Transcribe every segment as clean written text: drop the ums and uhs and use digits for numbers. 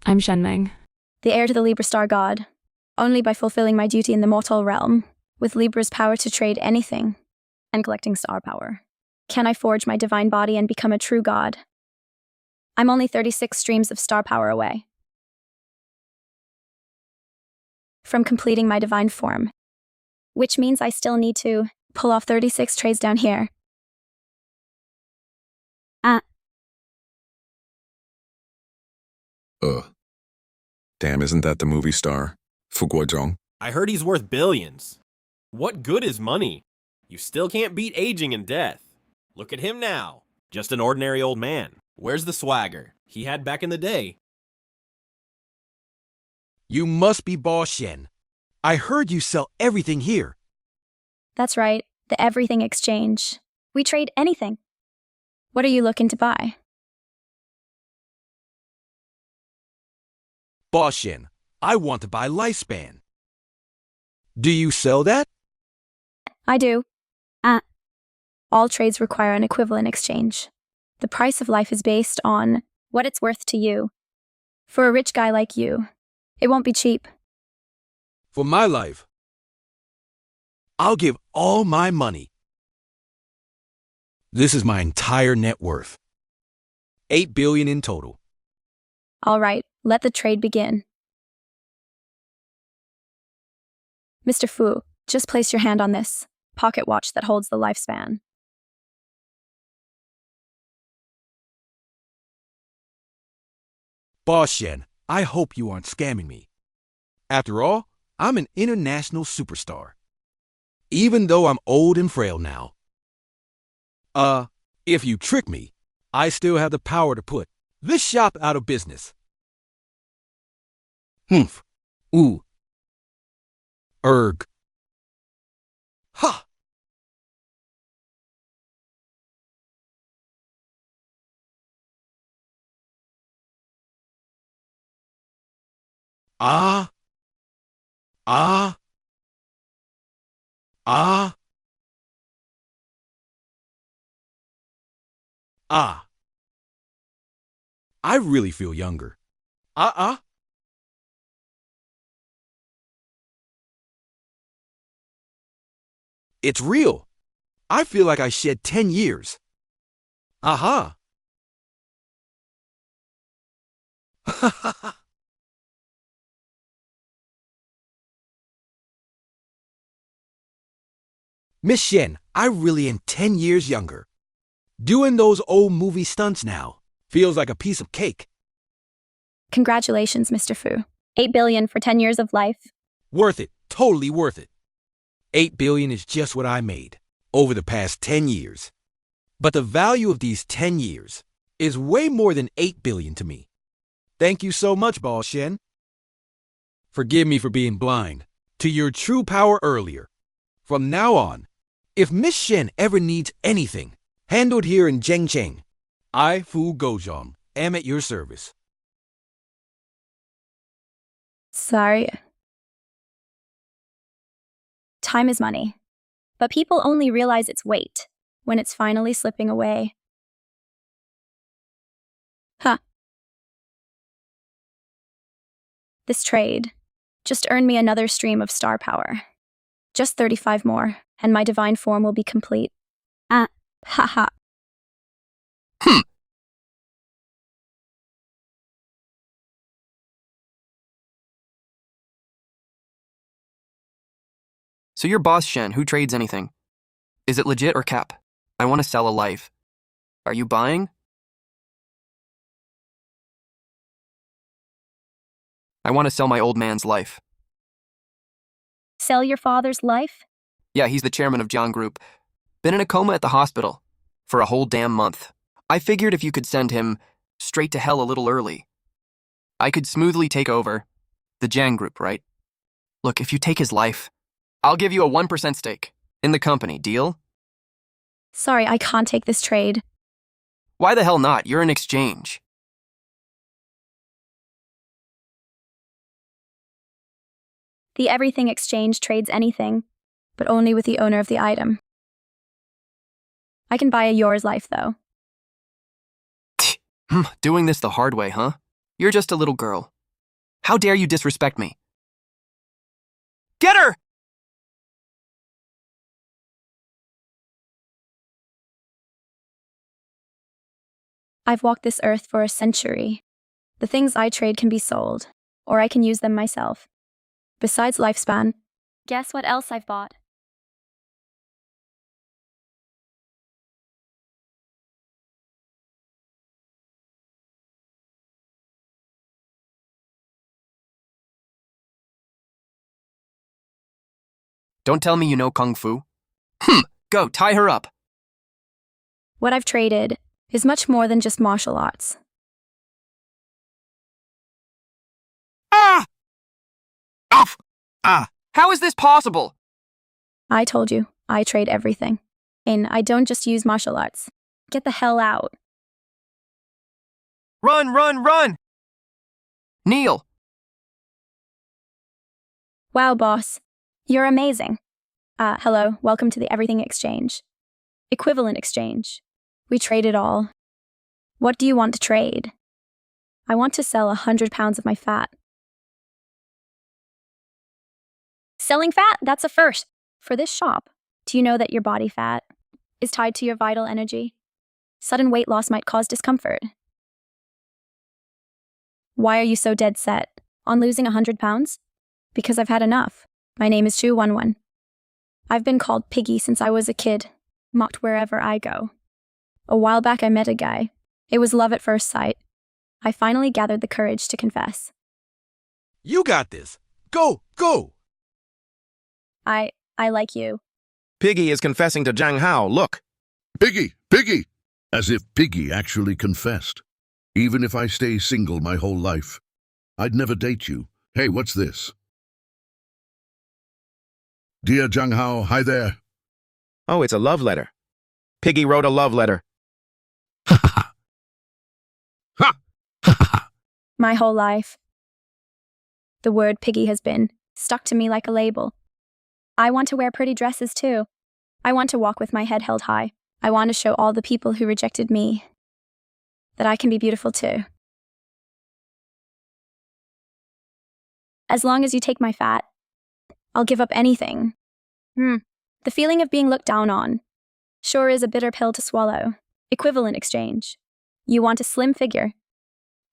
I'm Shen Meng. The heir to the Libra star god. Only by fulfilling my duty in the mortal realm, with Libra's power to trade anything, and collecting star power, can I forge my divine body and become a true god. I'm only 36 streams of star power away from completing my divine form, which means I still need to pull off 36 trades down here. Damn, isn't that the movie star? Fu Guozhong. I heard he's worth billions. What good is money? You still can't beat aging and death. Look at him now. Just an ordinary old man. Where's the swagger he had back in the day? You must be Boss Shen. I heard you sell everything here. That's right, the everything exchange. We trade anything. What are you looking to buy? Boss Shen, I want to buy Lifespan. Do you sell that? I do. All trades require an equivalent exchange. The price of life is based on what it's worth to you. For a rich guy like you, it won't be cheap. For my life, I'll give all my money. This is my entire net worth. 8 billion in total. All right, let the trade begin. Mr. Fu, just place your hand on this pocket watch that holds the lifespan. Boss Shen, I hope you aren't scamming me. After all, I'm an international superstar. Even though I'm old and frail now. If you trick me, I still have the power to put this shop out of business. Humph. Ooh. Erg. Ha! Ah. Ah. Ah. Ah. I really feel younger. It's real. I feel like I shed 10 years. Aha. Miss Shen, I really am 10 years younger. Doing those old movie stunts now feels like a piece of cake. Congratulations, Mr. Fu. 8 billion for 10 years of life. Worth it. Totally worth it. 8 billion is just what I made over the past 10 years. But the value of these 10 years is way more than 8 billion to me. Thank you so much, Boss Shen. Forgive me for being blind to your true power earlier. From now on, if Miss Shen ever needs anything handled here in Zhengcheng, I, Fu Guozhong, am at your service. Sorry. Time is money, but people only realize its weight when it's finally slipping away. This trade just earned me another stream of star power. Just 35 more, and my divine form will be complete. Haha. So you're Boss Shen, who trades anything? Is it legit or cap? I want to sell a life. Are you buying? I want to sell my old man's life. Sell your father's life? Yeah, he's the chairman of Jiang Group. Been in a coma at the hospital for a whole damn month. I figured if you could send him straight to hell a little early, I could smoothly take over the Jiang Group, right? Look, if you take his life, I'll give you a 1% stake in the company. Deal? Sorry, I can't take this trade. Why the hell not? You're an exchange. The everything exchange trades anything, but only with the owner of the item. I can buy yours life, though. Doing this the hard way, huh? You're just a little girl. How dare you disrespect me? Get her! I've walked this earth for a century. The things I trade can be sold, or I can use them myself. Besides lifespan, guess what else I've bought? Don't tell me you know Kung Fu. Go, tie her up. What I've traded is much more than just martial arts. Ah! Off! Ah! How is this possible? I told you, I trade everything. And I don't just use martial arts. Get the hell out. Run, run, run! Kneel! Wow, boss. You're amazing. Hello, welcome to the Everything Exchange. Equivalent exchange. We trade it all. What do you want to trade? I want to sell 100 pounds of my fat. Selling fat? That's a first. For this shop, do you know that your body fat is tied to your vital energy? Sudden weight loss might cause discomfort. Why are you so dead set on losing 100 pounds? Because I've had enough. My name is 211. I've been called Piggy since I was a kid, mocked wherever I go. A while back I met a guy. It was love at first sight. I finally gathered the courage to confess. You got this. Go, go! I like you. Piggy is confessing to Zhang Hao. Look. Piggy! Piggy! As if Piggy actually confessed. Even if I stay single my whole life, I'd never date you. Hey, what's this? Dear Zhang Hao, hi there. Oh, it's a love letter. Piggy wrote a love letter. Ha ha ha! Ha ha ha! My whole life. The word piggy has been stuck to me like a label. I want to wear pretty dresses too. I want to walk with my head held high. I want to show all the people who rejected me that I can be beautiful too. As long as you take my fat, I'll give up anything. The feeling of being looked down on sure is a bitter pill to swallow. Equivalent exchange. You want a slim figure?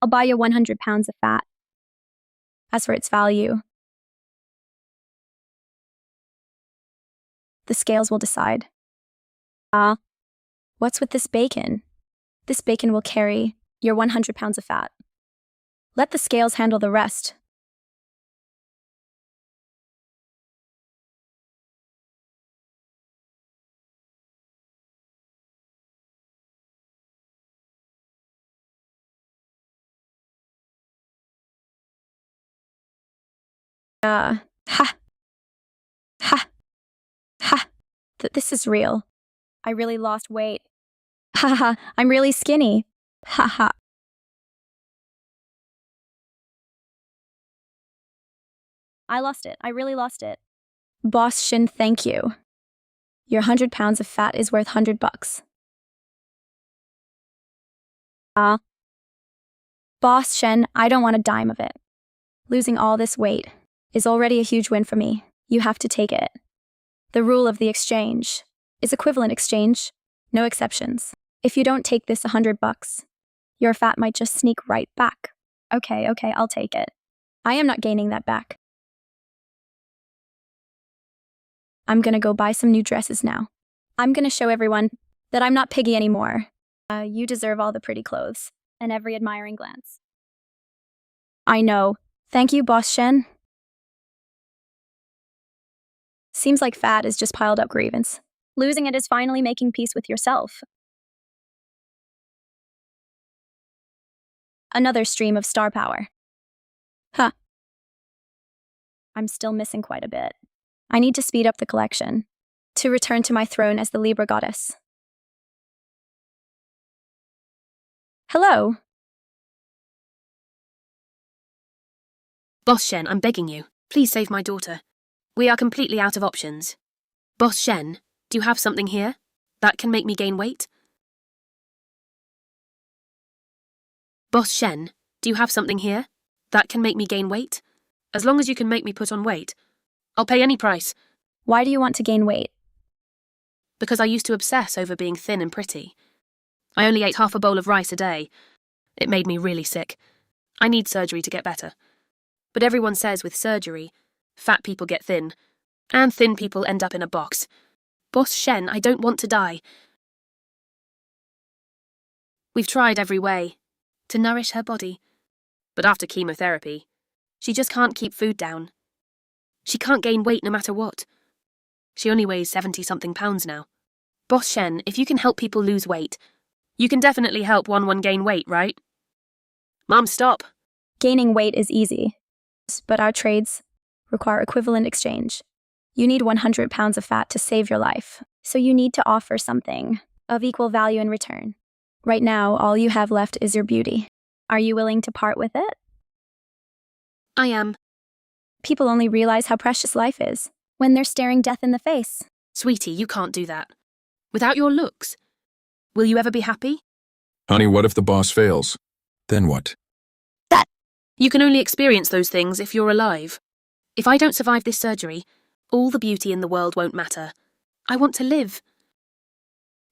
I'll buy you 100 pounds of fat. As for its value, the scales will decide. What's with this bacon? This bacon will carry your 100 pounds of fat. Let the scales handle the rest. Ha. Ha. Ha. This is real. I really lost weight. Ha ha, I'm really skinny. Ha ha. I lost it. I really lost it. Boss Shen, thank you. Your 100 pounds of fat is worth $100. Boss Shen, I don't want a dime of it. Losing all this weight is already a huge win for me. You have to take it. The rule of the exchange is equivalent exchange, no exceptions. If you don't take this $100, your fat might just sneak right back. Okay, I'll take it. I am not gaining that back. I'm gonna go buy some new dresses now. I'm gonna show everyone that I'm not piggy anymore. You deserve all the pretty clothes and every admiring glance. I know. Thank you, Boss Shen. Seems like fat is just piled up grievance. Losing it is finally making peace with yourself. Another stream of star power. Huh. I'm still missing quite a bit. I need to speed up the collection to return to my throne as the Libra goddess. Hello. Boss Shen, I'm begging you. Please save my daughter. We are completely out of options. Boss Shen, do you have something here that can make me gain weight? Boss Shen, do you have something here That can make me gain weight? As long as you can make me put on weight, I'll pay any price. Why do you want to gain weight? Because I used to obsess over being thin and pretty. I only ate half a bowl of rice a day. It made me really sick. I need surgery to get better. But everyone says with surgery, fat people get thin, and thin people end up in a box. Boss Shen, I don't want to die. We've tried every way to nourish her body, but after chemotherapy, she just can't keep food down. She can't gain weight no matter what. She only weighs 70-something pounds now. Boss Shen, if you can help people lose weight, you can definitely help one gain weight, right? Mom, stop. Gaining weight is easy, but our trades require equivalent exchange. You need 100 pounds of fat to save your life, so you need to offer something of equal value in return. Right now, all you have left is your beauty. Are you willing to part with it? I am. People only realize how precious life is when they're staring death in the face. Sweetie, you can't do that. Without your looks, will you ever be happy? Honey, what if the boss fails? Then what? You can only experience those things if you're alive. If I don't survive this surgery, all the beauty in the world won't matter. I want to live.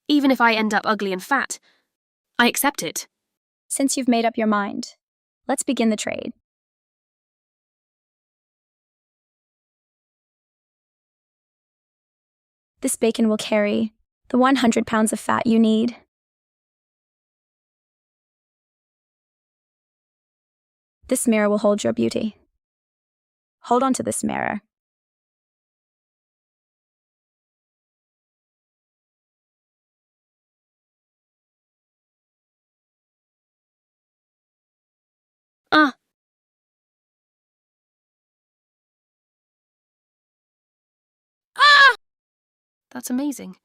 Even if I end up ugly and fat, I accept it. Since you've made up your mind, let's begin the trade. This bacon will carry the 100 pounds of fat you need. This mirror will hold your beauty. Hold on to this mirror. Ah! Ah! That's amazing.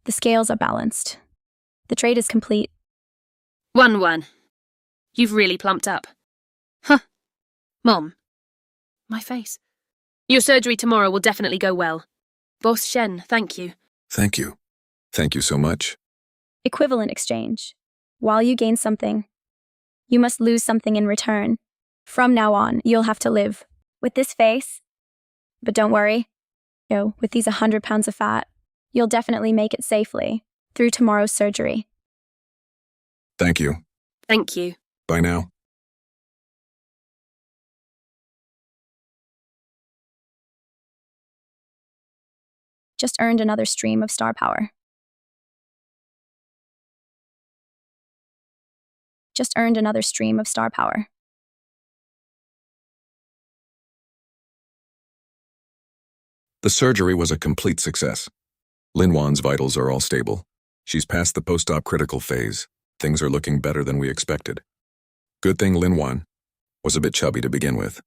The scales are balanced. The trade is complete. 1-1. You've really plumped up. Huh. Mom. My face. Your surgery tomorrow will definitely go well. Boss Shen, thank you. Thank you. Thank you so much. Equivalent exchange. While you gain something, you must lose something in return. From now on, you'll have to live with this face. But don't worry. With these 100 pounds of fat, you'll definitely make it safely through tomorrow's surgery. Thank you. Thank you. Bye now. Just earned another stream of star power. Just earned another stream of star power. The surgery was a complete success. Lin Wan's vitals are all stable. She's past the post-op critical phase. Things are looking better than we expected. Good thing Lin Wan was a bit chubby to begin with.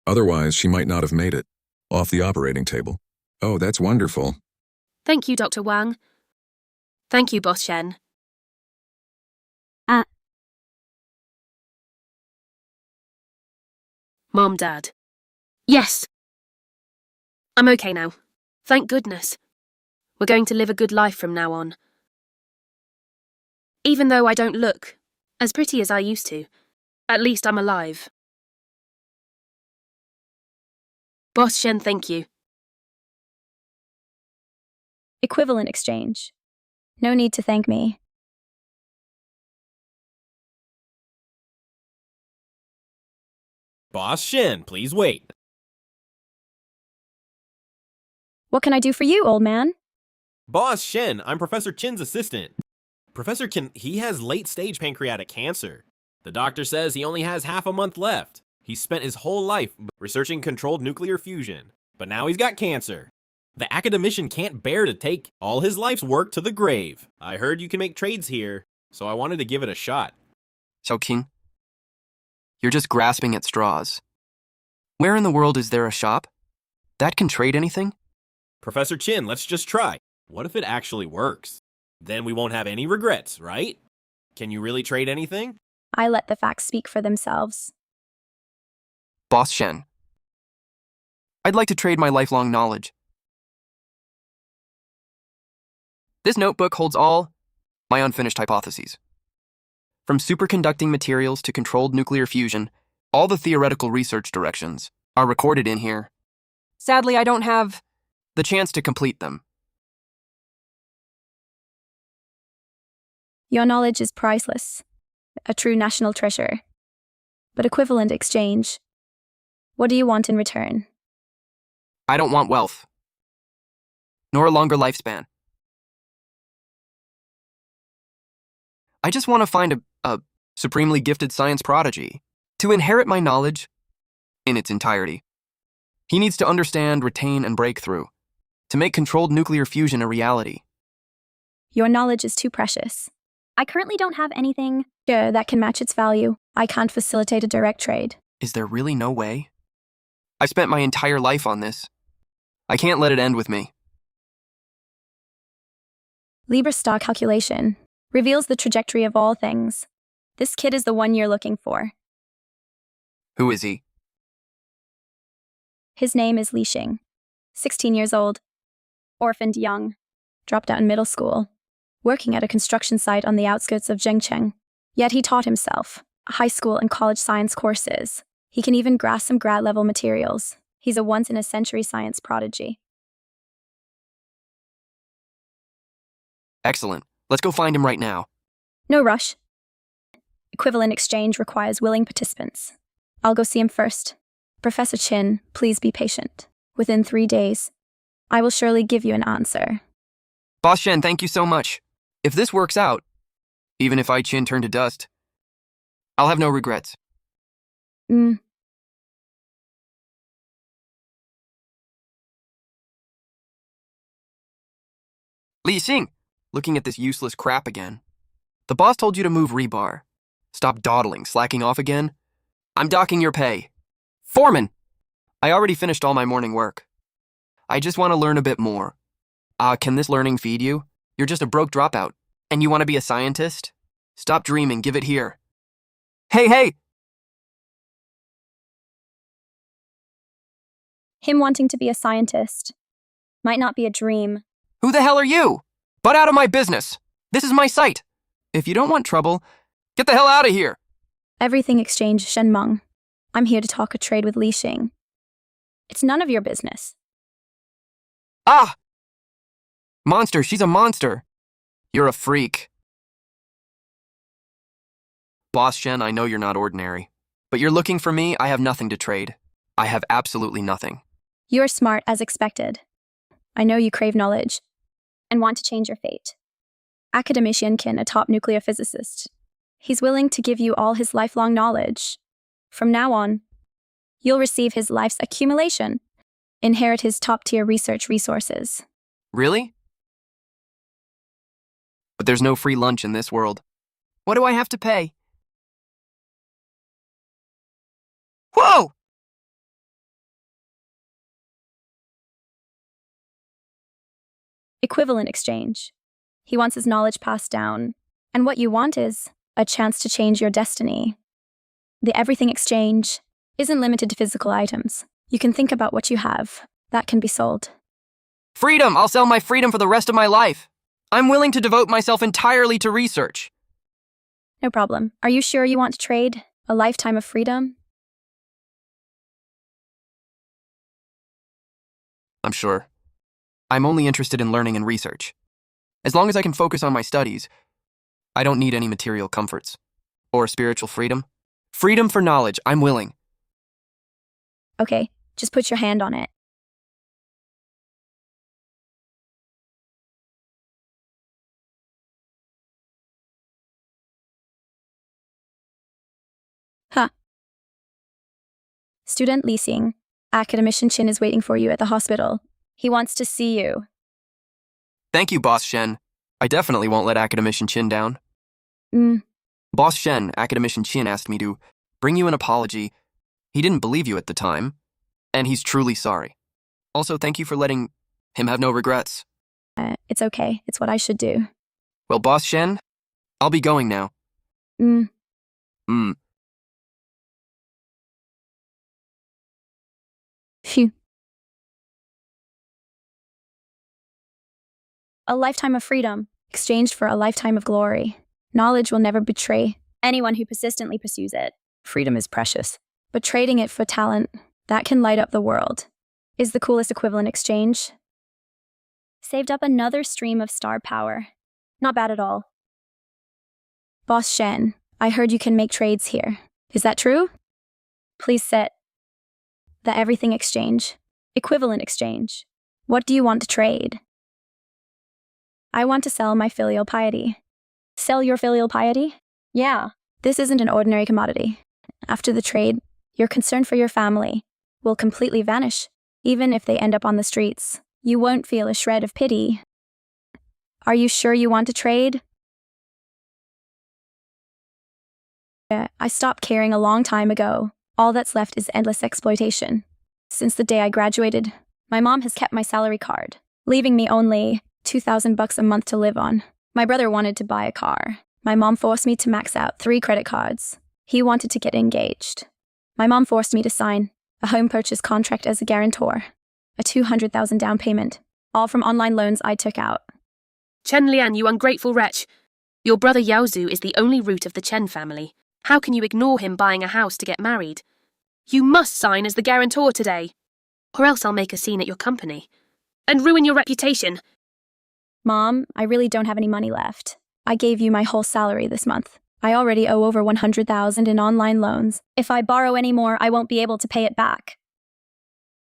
Otherwise, she might not have made it off the operating table. Oh, that's wonderful. Thank you, Dr. Wang. Thank you, Boss Shen. Mom, Dad. Yes. I'm okay now. Thank goodness. We're going to live a good life from now on. Even though I don't look as pretty as I used to, at least I'm alive. Boss Shen, thank you. Equivalent exchange. No need to thank me. Boss Shen, please wait. What can I do for you, old man? Boss Shen, I'm Professor Chin's assistant. Professor Chen, he has late-stage pancreatic cancer. The doctor says he only has half a month left. He spent his whole life researching controlled nuclear fusion, but now he's got cancer. The academician can't bear to take all his life's work to the grave. I heard you can make trades here, so I wanted to give it a shot. So, King, you're just grasping at straws. Where in the world is there a shop that can trade anything? Professor Chin, let's just try. What if it actually works? Then we won't have any regrets, right? Can you really trade anything? I let the facts speak for themselves. Boss Shen, I'd like to trade my lifelong knowledge. This notebook holds all my unfinished hypotheses. From superconducting materials to controlled nuclear fusion, all the theoretical research directions are recorded in here. Sadly, I don't have the chance to complete them. Your knowledge is priceless, a true national treasure. But equivalent exchange. What do you want in return? I don't want wealth, nor a longer lifespan. I just want to find a supremely gifted science prodigy to inherit my knowledge in its entirety. He needs to understand, retain, and break through to make controlled nuclear fusion a reality. Your knowledge is too precious. I currently don't have anything that can match its value. I can't facilitate a direct trade. Is there really no way? I spent my entire life on this. I can't let it end with me. Libra star calculation reveals the trajectory of all things. This kid is the one you're looking for. Who is he? His name is Li Xing. 16 years old. Orphaned young. Dropped out in middle school. Working at a construction site on the outskirts of Zhengcheng. Yet he taught himself high school and college science courses. He can even grasp some grad-level materials. He's a once-in-a-century science prodigy. Excellent. Let's go find him right now. No rush. Equivalent exchange requires willing participants. I'll go see him first. Professor Chin, please be patient. Within 3 days, I will surely give you an answer. Boss Shen, thank you so much. If this works out, even if I Chin turn to dust, I'll have no regrets. Li Xing, looking at this useless crap again. The boss told you to move rebar. Stop dawdling, slacking off again. I'm docking your pay. Foreman! I already finished all my morning work. I just want to learn a bit more. Can this learning feed you? You're just a broke dropout, and you want to be a scientist? Stop dreaming, give it here. Hey! Him wanting to be a scientist might not be a dream. Who the hell are you? Butt out of my business. This is my site. If you don't want trouble, get the hell out of here. Everything exchange, Shen Meng. I'm here to talk a trade with Li Xing. It's none of your business. Ah! Monster, she's a monster. You're a freak. Boss Shen, I know you're not ordinary. But you're looking for me, I have nothing to trade. I have absolutely nothing. You're smart as expected. I know you crave knowledge and want to change your fate. Academician Qin, a top nuclear physicist. He's willing to give you all his lifelong knowledge. From now on, you'll receive his life's accumulation, inherit his top-tier research resources. Really? But there's no free lunch in this world. What do I have to pay? Whoa! Equivalent exchange. He wants his knowledge passed down, and what you want is a chance to change your destiny. The everything exchange isn't limited to physical items. You can think about what you have. That can be sold. Freedom! I'll sell my freedom for the rest of my life. I'm willing to devote myself entirely to research. No problem. Are you sure you want to trade a lifetime of freedom? I'm sure. I'm only interested in learning and research. As long as I can focus on my studies, I don't need any material comforts. Or spiritual freedom. Freedom for knowledge, I'm willing. Okay, just put your hand on it. Huh. Student Li Xing, Academician Qin is waiting for you at the hospital. He wants to see you. Thank you, Boss Shen. I definitely won't let Academician Qin down. Boss Shen, Academician Qin asked me to bring you an apology. He didn't believe you at the time, and he's truly sorry. Also, thank you for letting him have no regrets. It's okay. It's what I should do. Well, Boss Shen, I'll be going now. Phew. A lifetime of freedom, exchanged for a lifetime of glory. Knowledge will never betray anyone who persistently pursues it. Freedom is precious. But trading it for talent, that can light up the world, is the coolest equivalent exchange. Saved up another stream of star power. Not bad at all. Boss Shen, I heard you can make trades here. Is that true? Please sit. The everything exchange. Equivalent exchange. What do you want to trade? I want to sell my filial piety. Sell your filial piety? Yeah, this isn't an ordinary commodity. After the trade, your concern for your family will completely vanish. Even if they end up on the streets, you won't feel a shred of pity. Are you sure you want to trade? I stopped caring a long time ago. All that's left is endless exploitation. Since the day I graduated, my mom has kept my salary card, leaving me only $2,000 a month to live on. My brother wanted to buy a car. My mom forced me to max out 3 credit cards. He wanted to get engaged. My mom forced me to sign a home purchase contract as a guarantor, a $200,000 down payment, all from online loans I took out. Chen Lian, you ungrateful wretch. Your brother Yaozu is the only root of the Chen family. How can you ignore him buying a house to get married? You must sign as the guarantor today, or else I'll make a scene at your company and ruin your reputation. Mom, I really don't have any money left. I gave you my whole salary this month. I already owe over $100,000 in online loans. If I borrow any more, I won't be able to pay it back.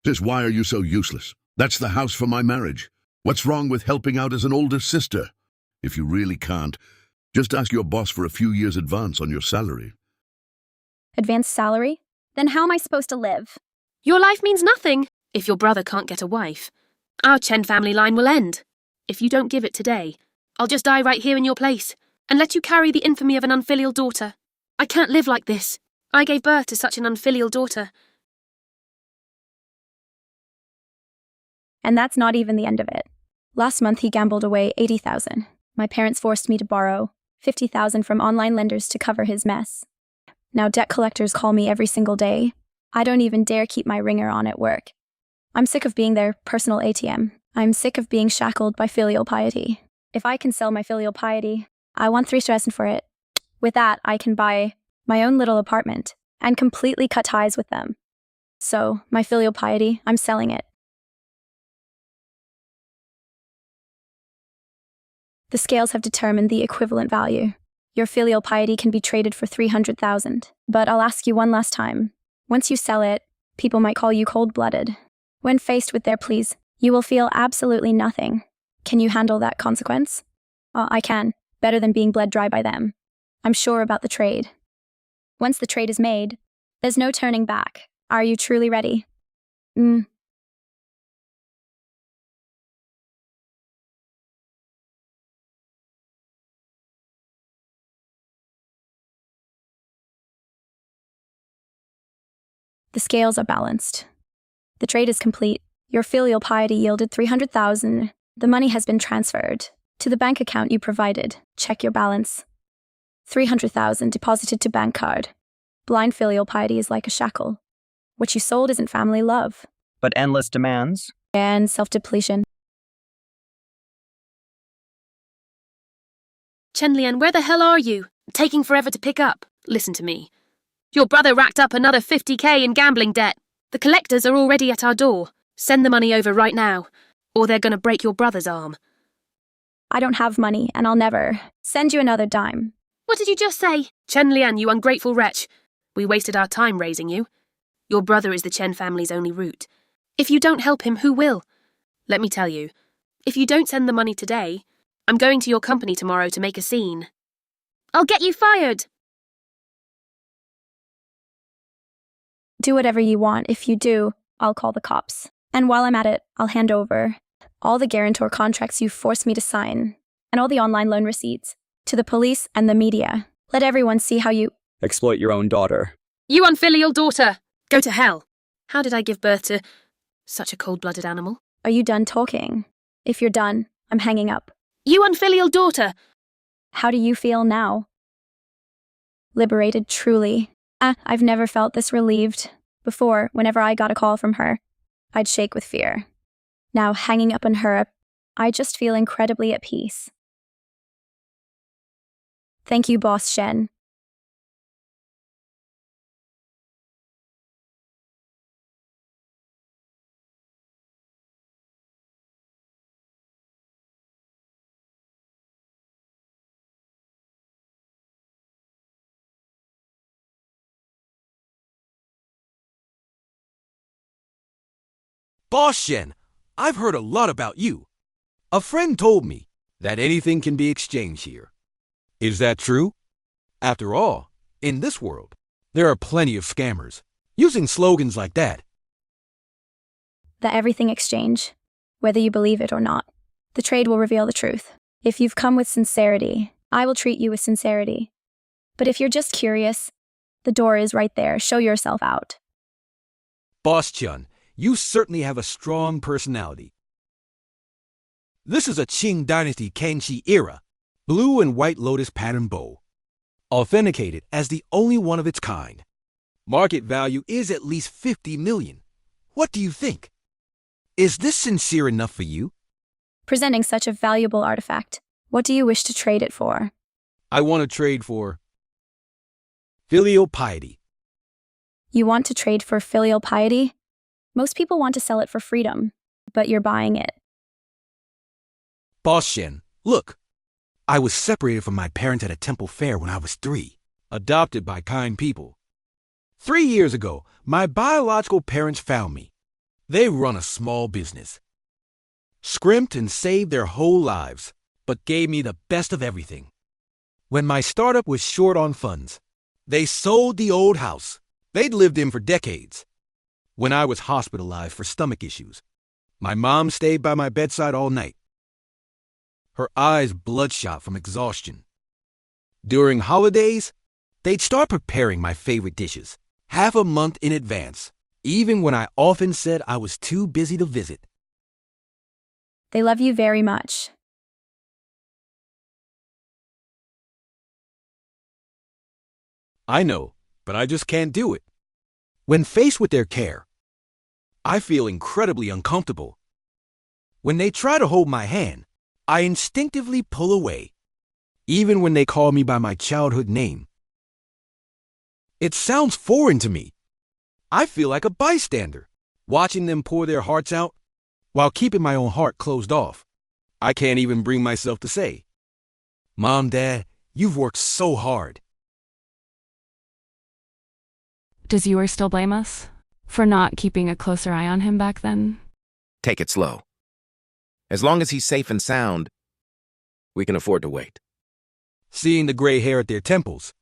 Sis, why are you so useless? That's the house for my marriage. What's wrong with helping out as an older sister? If you really can't, just ask your boss for a few years advance on your salary. Advanced salary? Then how am I supposed to live? Your life means nothing if your brother can't get a wife. Our Chen family line will end. If you don't give it today, I'll just die right here in your place and let you carry the infamy of an unfilial daughter. I can't live like this. I gave birth to such an unfilial daughter. And that's not even the end of it. Last month he gambled away $80,000. My parents forced me to borrow $50,000 from online lenders to cover his mess. Now debt collectors call me every single day. I don't even dare keep my ringer on at work. I'm sick of being their personal ATM. I'm sick of being shackled by filial piety. If I can sell my filial piety, I want 3,000 for it. With that, I can buy my own little apartment and completely cut ties with them. So, my filial piety, I'm selling it. The scales have determined the equivalent value. Your filial piety can be traded for 300,000. But I'll ask you one last time. Once you sell it, people might call you cold-blooded. When faced with their pleas, you will feel absolutely nothing. Can you handle that consequence? I can. Better than being bled dry by them. I'm sure about the trade. Once the trade is made, there's no turning back. Are you truly ready? The scales are balanced. The trade is complete. Your filial piety yielded 300,000. The money has been transferred to the bank account you provided. Check your balance. 300,000 deposited to bank card. Blind filial piety is like a shackle. What you sold isn't family love. But endless demands? And self-depletion. Chen Lian, where the hell are you? Taking forever to pick up. Listen to me. Your brother racked up another 50K in gambling debt. The collectors are already at our door. Send the money over right now, or they're gonna break your brother's arm. I don't have money, and I'll never send you another dime. What did you just say? Chen Lian, you ungrateful wretch. We wasted our time raising you. Your brother is the Chen family's only root. If you don't help him, who will? Let me tell you, if you don't send the money today, I'm going to your company tomorrow to make a scene. I'll get you fired! Do whatever you want. If you do, I'll call the cops. And while I'm at it, I'll hand over all the guarantor contracts you forced me to sign, and all the online loan receipts, to the police and the media. Let everyone see how you Exploit your own daughter. You unfilial daughter! Go to hell! How did I give birth to such a cold-blooded animal? Are you done talking? If you're done, I'm hanging up. You unfilial daughter! How do you feel now? Liberated, truly. I've never felt this relieved. Before, whenever I got a call from her, I'd shake with fear. Now, hanging up on her, I just feel incredibly at peace. Thank you, Boss Shen. Boss Shen, I've heard a lot about you. A friend told me that anything can be exchanged here. Is that true? After all, in this world, there are plenty of scammers using slogans like that. The everything exchange, whether you believe it or not. The trade will reveal the truth. If you've come with sincerity, I will treat you with sincerity. But if you're just curious, the door is right there. Show yourself out. Boss Chun, you certainly have a strong personality. This is a Qing Dynasty Kangxi era, blue and white lotus pattern bow, authenticated as the only one of its kind. Market value is at least 50 million. What do you think? Is this sincere enough for you? Presenting such a valuable artifact, what do you wish to trade it for? I want to trade for filial piety. You want to trade for filial piety? Most people want to sell it for freedom, but you're buying it. Boss Shen, look. I was separated from my parents at a temple fair when I was 3, adopted by kind people. 3 years ago, my biological parents found me. They run a small business. Scrimped and saved their whole lives, but gave me the best of everything. When my startup was short on funds, they sold the old house they'd lived in for decades. When I was hospitalized for stomach issues, my mom stayed by my bedside all night. Her eyes bloodshot from exhaustion. During holidays, they'd start preparing my favorite dishes, half a month in advance, even when I often said I was too busy to visit. They love you very much. I know, but I just can't do it. When faced with their care, I feel incredibly uncomfortable. When they try to hold my hand, I instinctively pull away, even when they call me by my childhood name. It sounds foreign to me. I feel like a bystander, watching them pour their hearts out while keeping my own heart closed off. I can't even bring myself to say, Mom, Dad, you've worked so hard. Does yours still blame us for not keeping a closer eye on him back then? Take it slow. As long as he's safe and sound, we can afford to wait. Seeing the gray hair at their temples,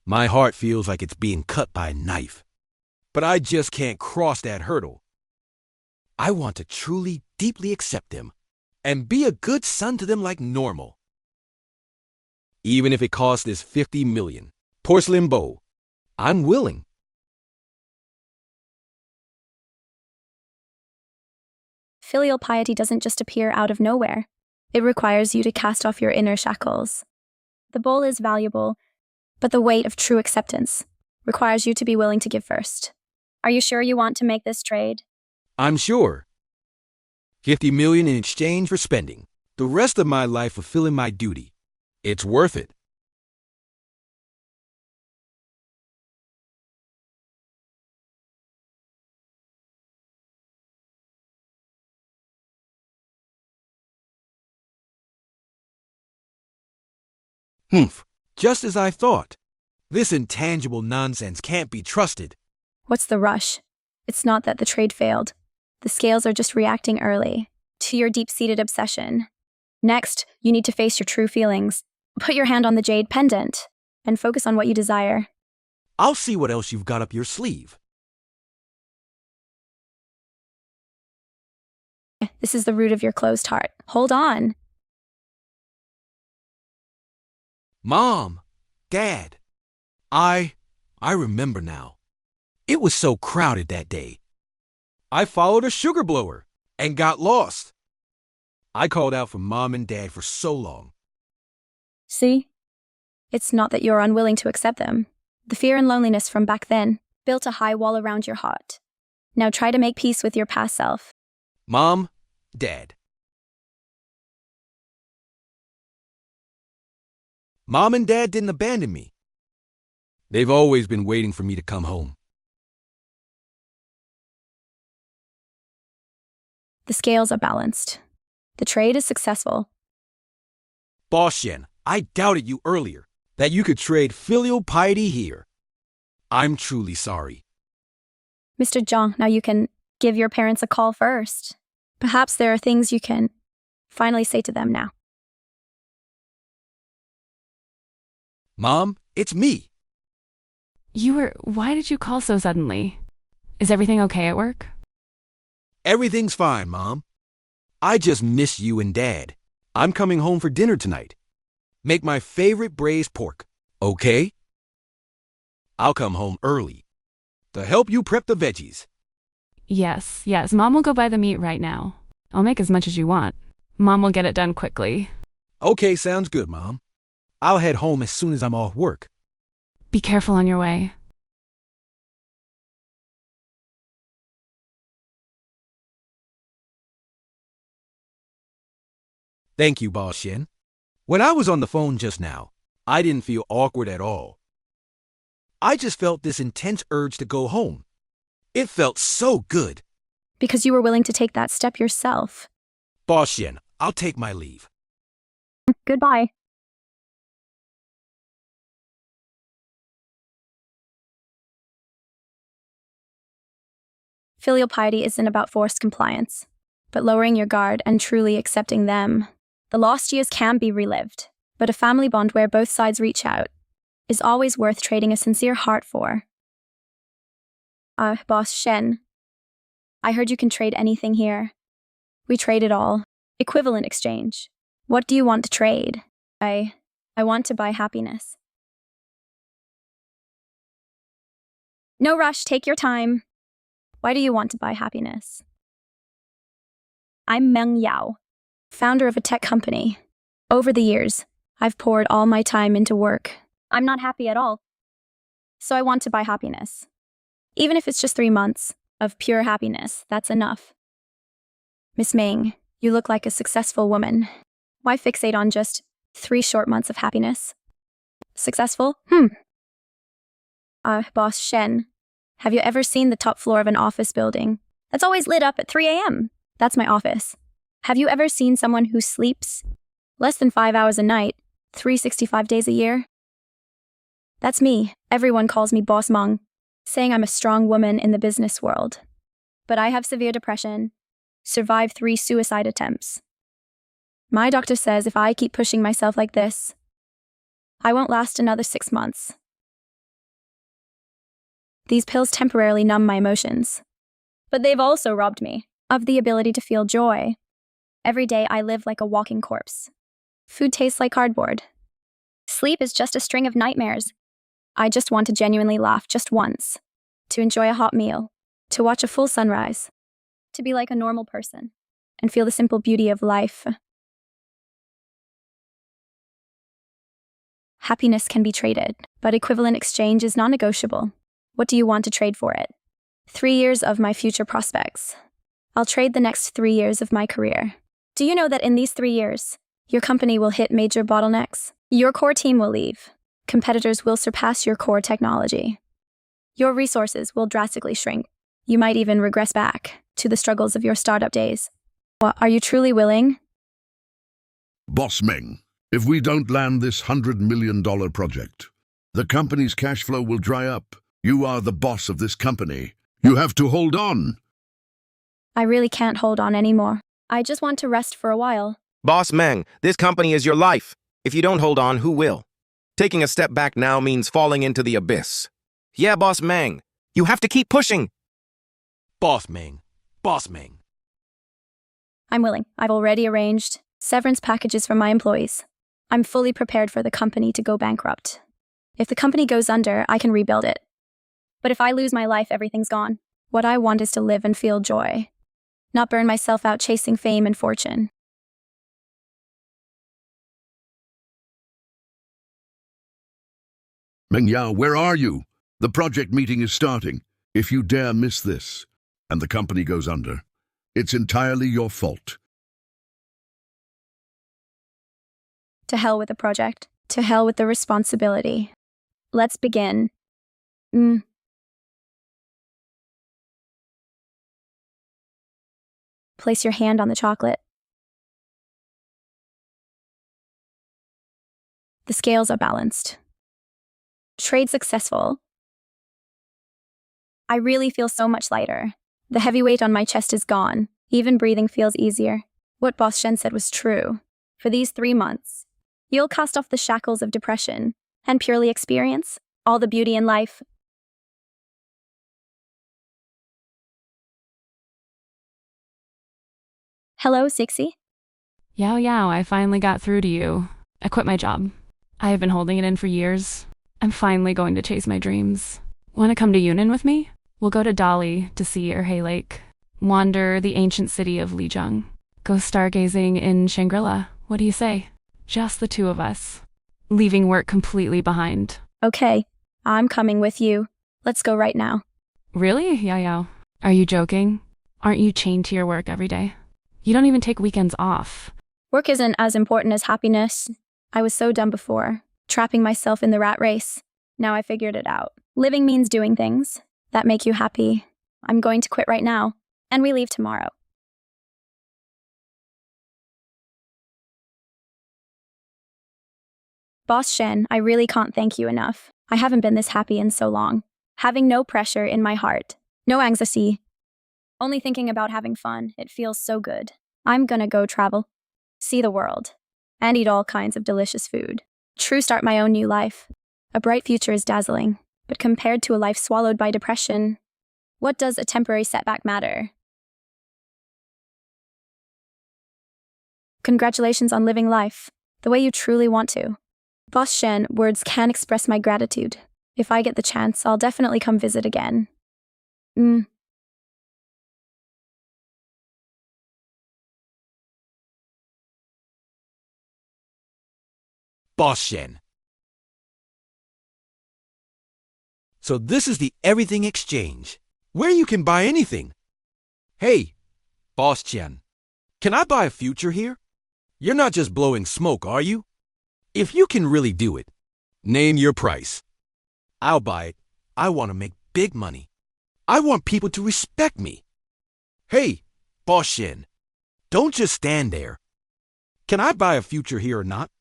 my heart feels like it's being cut by a knife. But I just can't cross that hurdle. I want to truly, deeply accept them and be a good son to them like normal. Even if it costs this 50 million porcelain bowl, I'm willing. Filial piety doesn't just appear out of nowhere. It requires you to cast off your inner shackles. The bowl is valuable, but the weight of true acceptance requires you to be willing to give first. Are you sure you want to make this trade? I'm sure. 50 million in exchange for spending the rest of my life fulfilling my duty. It's worth it. Humph, just as I thought. This intangible nonsense can't be trusted. What's the rush? It's not that the trade failed. The scales are just reacting early to your deep-seated obsession. Next, you need to face your true feelings. Put your hand on the jade pendant and focus on what you desire. I'll see what else you've got up your sleeve. This is the root of your closed heart. Hold on. Mom, Dad, I remember now. It was so crowded that day. I followed a sugar blower and got lost. I called out for Mom and Dad for so long. See? It's not that you're unwilling to accept them. The fear and loneliness from back then built a high wall around your heart. Now try to make peace with your past self. Mom, Dad. Mom and Dad didn't abandon me. They've always been waiting for me to come home. The scales are balanced. The trade is successful. Boss Shen, I doubted you earlier that you could trade filial piety here. I'm truly sorry. Mr. Zhang, now you can Give your parents a call first. Perhaps there are things you can finally say to them now. Mom, it's me. Why did you call so suddenly? Is everything okay at work? Everything's fine, Mom. I just miss you and Dad. I'm coming home for dinner tonight. Make my favorite braised pork, okay? I'll come home early to help you prep the veggies. Yes, Mom will go buy the meat right now. I'll make as much as you want. Mom will get it done quickly. Okay, sounds good, Mom. I'll head home as soon as I'm off work. Be careful on your way. Thank you, Boss Shen. When I was on the phone just now, I didn't feel awkward at all. I just felt this intense urge to go home. It felt so good. Because you were willing to take that step yourself. Boss Shen, I'll take my leave. Goodbye. Filial piety isn't about forced compliance, but lowering your guard and truly accepting them. The lost years can be relived, but a family bond where both sides reach out is always worth trading a sincere heart for. Boss Shen, I heard you can trade anything here. We trade it all. Equivalent exchange. What do you want to trade? I want to buy happiness. No rush, take your time. Why do you want to buy happiness? I'm Meng Yao, founder of a tech company. Over the years, I've poured all my time into work. I'm not happy at all. So I want to buy happiness. Even if it's just 3 months of pure happiness, that's enough. Miss Meng, you look like a successful woman. Why fixate on just 3 short months of happiness? Successful? Boss Shen, have you ever seen the top floor of an office building? That's always lit up at 3 a.m. That's my office. Have you ever seen someone who sleeps less than 5 hours a night, 365 days a year? That's me. Everyone calls me Boss Meng, saying I'm a strong woman in the business world. But I have severe depression, survived 3 suicide attempts. My doctor says if I keep pushing myself like this, I won't last another 6 months. These pills temporarily numb my emotions, but they've also robbed me of the ability to feel joy. Every day I live like a walking corpse. Food tastes like cardboard. Sleep is just a string of nightmares. I just want to genuinely laugh just once, to enjoy a hot meal, to watch a full sunrise, to be like a normal person, and feel the simple beauty of life. Happiness can be traded, but equivalent exchange is non-negotiable. What do you want to trade for it? 3 years of my future prospects. I'll trade the next 3 years of my career. Do you know that in these 3 years, your company will hit major bottlenecks? Your core team will leave. Competitors will surpass your core technology. Your resources will drastically shrink. You might even regress back to the struggles of your startup days. Are you truly willing? Boss Meng, if we don't land this $100 million project, the company's cash flow will dry up. You are the boss of this company. You have to hold on. I really can't hold on anymore. I just want to rest for a while. Boss Meng, this company is your life. If you don't hold on, who will? Taking a step back now means falling into the abyss. Yeah, Boss Meng, you have to keep pushing. Boss Meng. Boss Meng. I'm willing. I've already arranged severance packages for my employees. I'm fully prepared for the company to go bankrupt. If the company goes under, I can rebuild it. But if I lose my life, everything's gone. What I want is to live and feel joy, not burn myself out chasing fame and fortune. Meng Yao, where are you? The project meeting is starting. If you dare miss this, and the company goes under, it's entirely your fault. To hell with the project. To hell with the responsibility. Let's begin. Place your hand on the chocolate. The scales are balanced. Trade successful. I really feel so much lighter. The heavy weight on my chest is gone. Even breathing feels easier. What Boss Shen said was true. For these 3 months, you'll cast off the shackles of depression and purely experience all the beauty in life. Hello, Sixie? Yao, I finally got through to you. I quit my job. I have been holding it in for years. I'm finally going to chase my dreams. Want to come to Yunnan with me? We'll go to Dali to see Erhe Lake, wander the ancient city of Lijiang, go stargazing in Shangri-La. What do you say? Just the 2 of us, leaving work completely behind. Okay, I'm coming with you. Let's go right now. Really, Yao? Are you joking? Aren't you chained to your work every day? You don't even take weekends off. Work isn't as important as happiness. I was so dumb before, trapping myself in the rat race. Now I figured it out. Living means doing things that make you happy. I'm going to quit right now, and we leave tomorrow. Boss Shen, I really can't thank you enough. I haven't been this happy in so long. Having no pressure in my heart, no anxiety. Only thinking about having fun, it feels so good. I'm gonna go travel, see the world, and eat all kinds of delicious food. Start my own new life. A bright future is dazzling, but compared to a life swallowed by depression, what does a temporary setback matter? Congratulations on living life the way you truly want to. Boss Shen, words can't express my gratitude. If I get the chance, I'll definitely come visit again. Boss Shen. So this is the everything exchange, where you can buy anything. Hey, Boss Shen, can I buy a future here? You're not just blowing smoke, are you? If you can really do it, name your price. I'll buy it. I want to make big money. I want people to respect me. Hey, Boss Shen, don't just stand there. Can I buy a future here or not?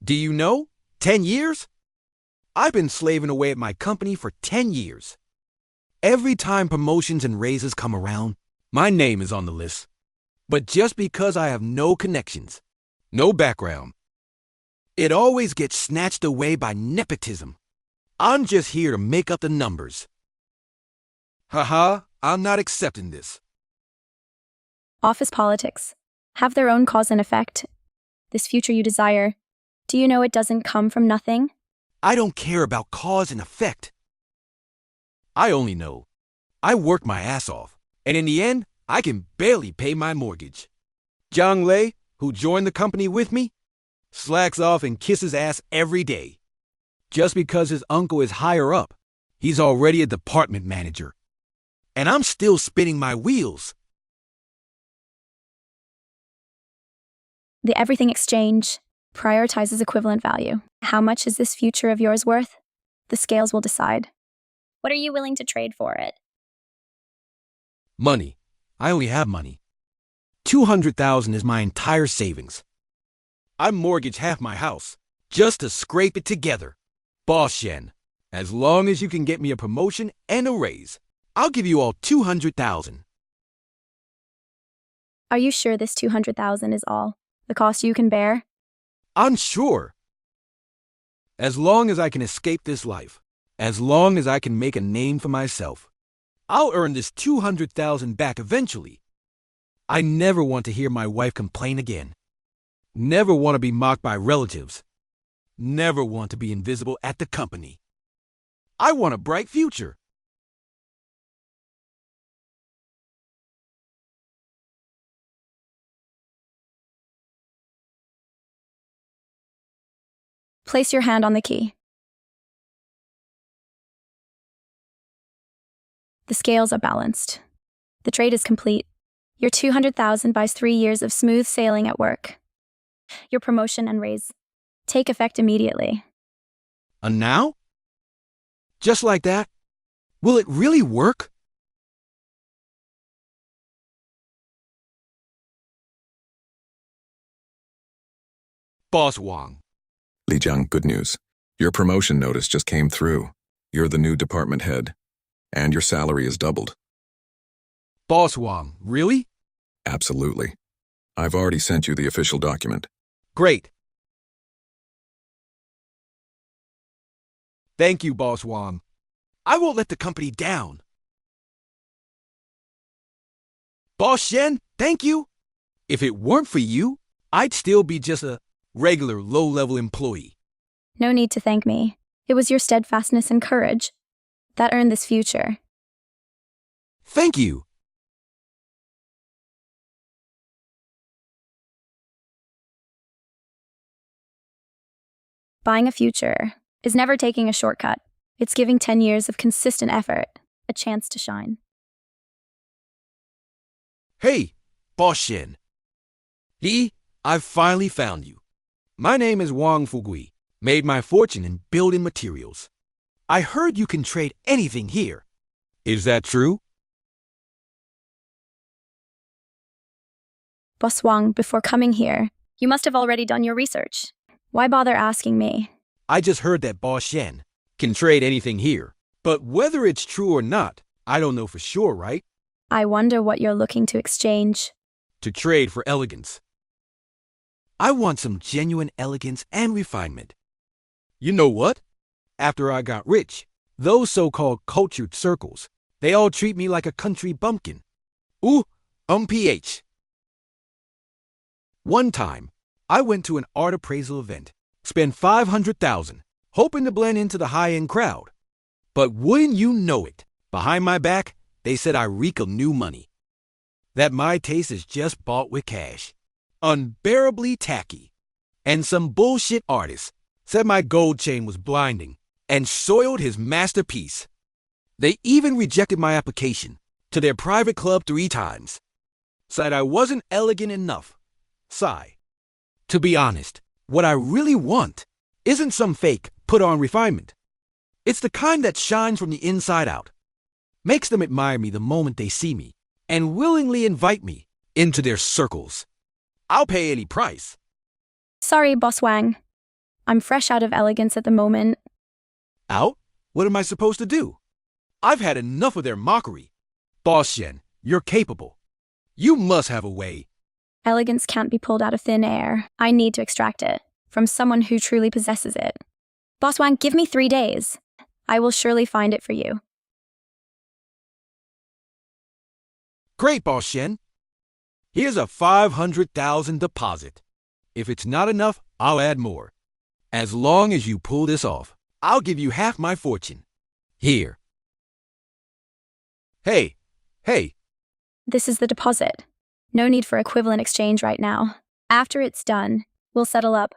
Do you know? 10 years? I've been slaving away at my company for 10 years. Every time promotions and raises come around, my name is on the list. But just because I have no connections, no background, it always gets snatched away by nepotism. I'm just here to make up the numbers. Haha, I'm not accepting this. Office politics have their own cause and effect. This future you desire, do you know it doesn't come from nothing? I don't care about cause and effect. I only know I worked my ass off, and in the end, I can barely pay my mortgage. Zhang Lei, who joined the company with me, slacks off and kisses ass every day. Just because his uncle is higher up, he's already a department manager. And I'm still spinning my wheels. The everything exchange prioritizes equivalent value. How much is this future of yours worth? The scales will decide. What are you willing to trade for it? Money. I only have money. 200,000 is my entire savings. I mortgage half my house just to scrape it together. Boss Shen, as long as you can get me a promotion and a raise, I'll give you all 200,000. Are you sure this 200,000 is all the cost you can bear? I'm sure. As long as I can escape this life, as long as I can make a name for myself, I'll earn this 200,000 back eventually. I never want to hear my wife complain again. Never want to be mocked by relatives. Never want to be invisible at the company. I want a bright future. Place your hand on the key. The scales are balanced. The trade is complete. Your 200,000 buys 3 years of smooth sailing at work. Your promotion and raise take effect immediately. And now? Just like that? Will it really work? Boss Wang. Lijiang, good news. Your promotion notice just came through. You're the new department head, and your salary is doubled. Boss Wang, really? Absolutely. I've already sent you the official document. Great. Thank you, Boss Wang. I won't let the company down. Boss Shen, thank you. If it weren't for you, I'd still be just a regular low-level employee. No need to thank me. It was your steadfastness and courage that earned this future. Thank you. Buying a future is never taking a shortcut. It's giving 10 years of consistent effort a chance to shine. Hey, Boss Shen. I've finally found you. My name is Wang Fugui. Made my fortune in building materials. I heard you can trade anything here. Is that true? Boss Wang, before coming here, you must have already done your research. Why bother asking me? I just heard that Boss Shen can trade anything here. But whether it's true or not, I don't know for sure, right? I wonder what you're looking to exchange. To trade for elegance. I want some genuine elegance and refinement. You know what? After I got rich, those so-called cultured circles, they all treat me like a country bumpkin. Ooh, PH. One time, I went to an art appraisal event, spent $500,000, hoping to blend into the high-end crowd. But wouldn't you know it, behind my back, they said I reek of new money. That my taste is just bought with cash. Unbearably tacky. And some bullshit artist said my gold chain was blinding and soiled his masterpiece. They even rejected my application to their private club 3 times. Said I wasn't elegant enough. Sigh. To be honest, what I really want isn't some fake, put-on refinement. It's the kind that shines from the inside out, makes them admire me the moment they see me, and willingly invite me into their circles. I'll pay any price. Sorry, Boss Wang. I'm fresh out of elegance at the moment. Out? What am I supposed to do? I've had enough of their mockery. Boss Shen, you're capable. You must have a way. Elegance can't be pulled out of thin air. I need to extract it from someone who truly possesses it. Boss Wang, give me 3 days. I will surely find it for you. Great, Boss Shen. Here's a $500,000 deposit. If it's not enough, I'll add more. As long as you pull this off, I'll give you half my fortune. Here. Hey. This is the deposit. No need for equivalent exchange right now. After it's done, we'll settle up.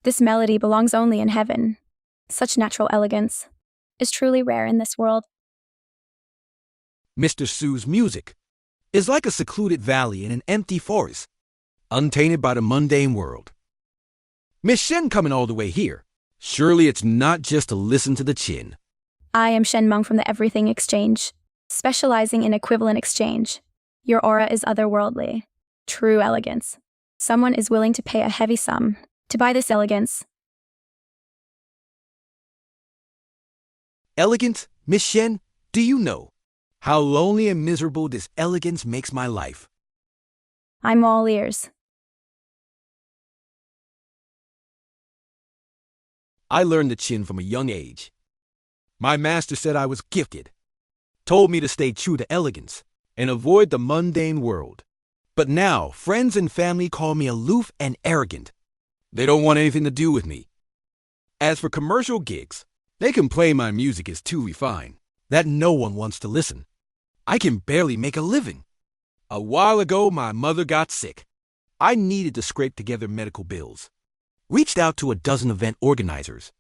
This melody belongs only in heaven. Such natural elegance is truly rare in this world. Mr. Su's music is like a secluded valley in an empty forest, untainted by the mundane world. Miss Shen coming all the way here. Surely it's not just to listen to the chin. I am Shen Meng from the Everything Exchange, specializing in equivalent exchange. Your aura is otherworldly. True elegance. Someone is willing to pay a heavy sum to buy this elegance. Elegant, Miss Shen, do you know how lonely and miserable this elegance makes my life? I'm all ears. I learned the chin from a young age. My master said I was gifted, told me to stay true to elegance and avoid the mundane world. But now, friends and family call me aloof and arrogant. They don't want anything to do with me. As for commercial gigs, they complain my music is too refined, that no one wants to listen. I can barely make a living. A while ago, my mother got sick. I needed to scrape together medical bills. Reached out to a dozen event organizers.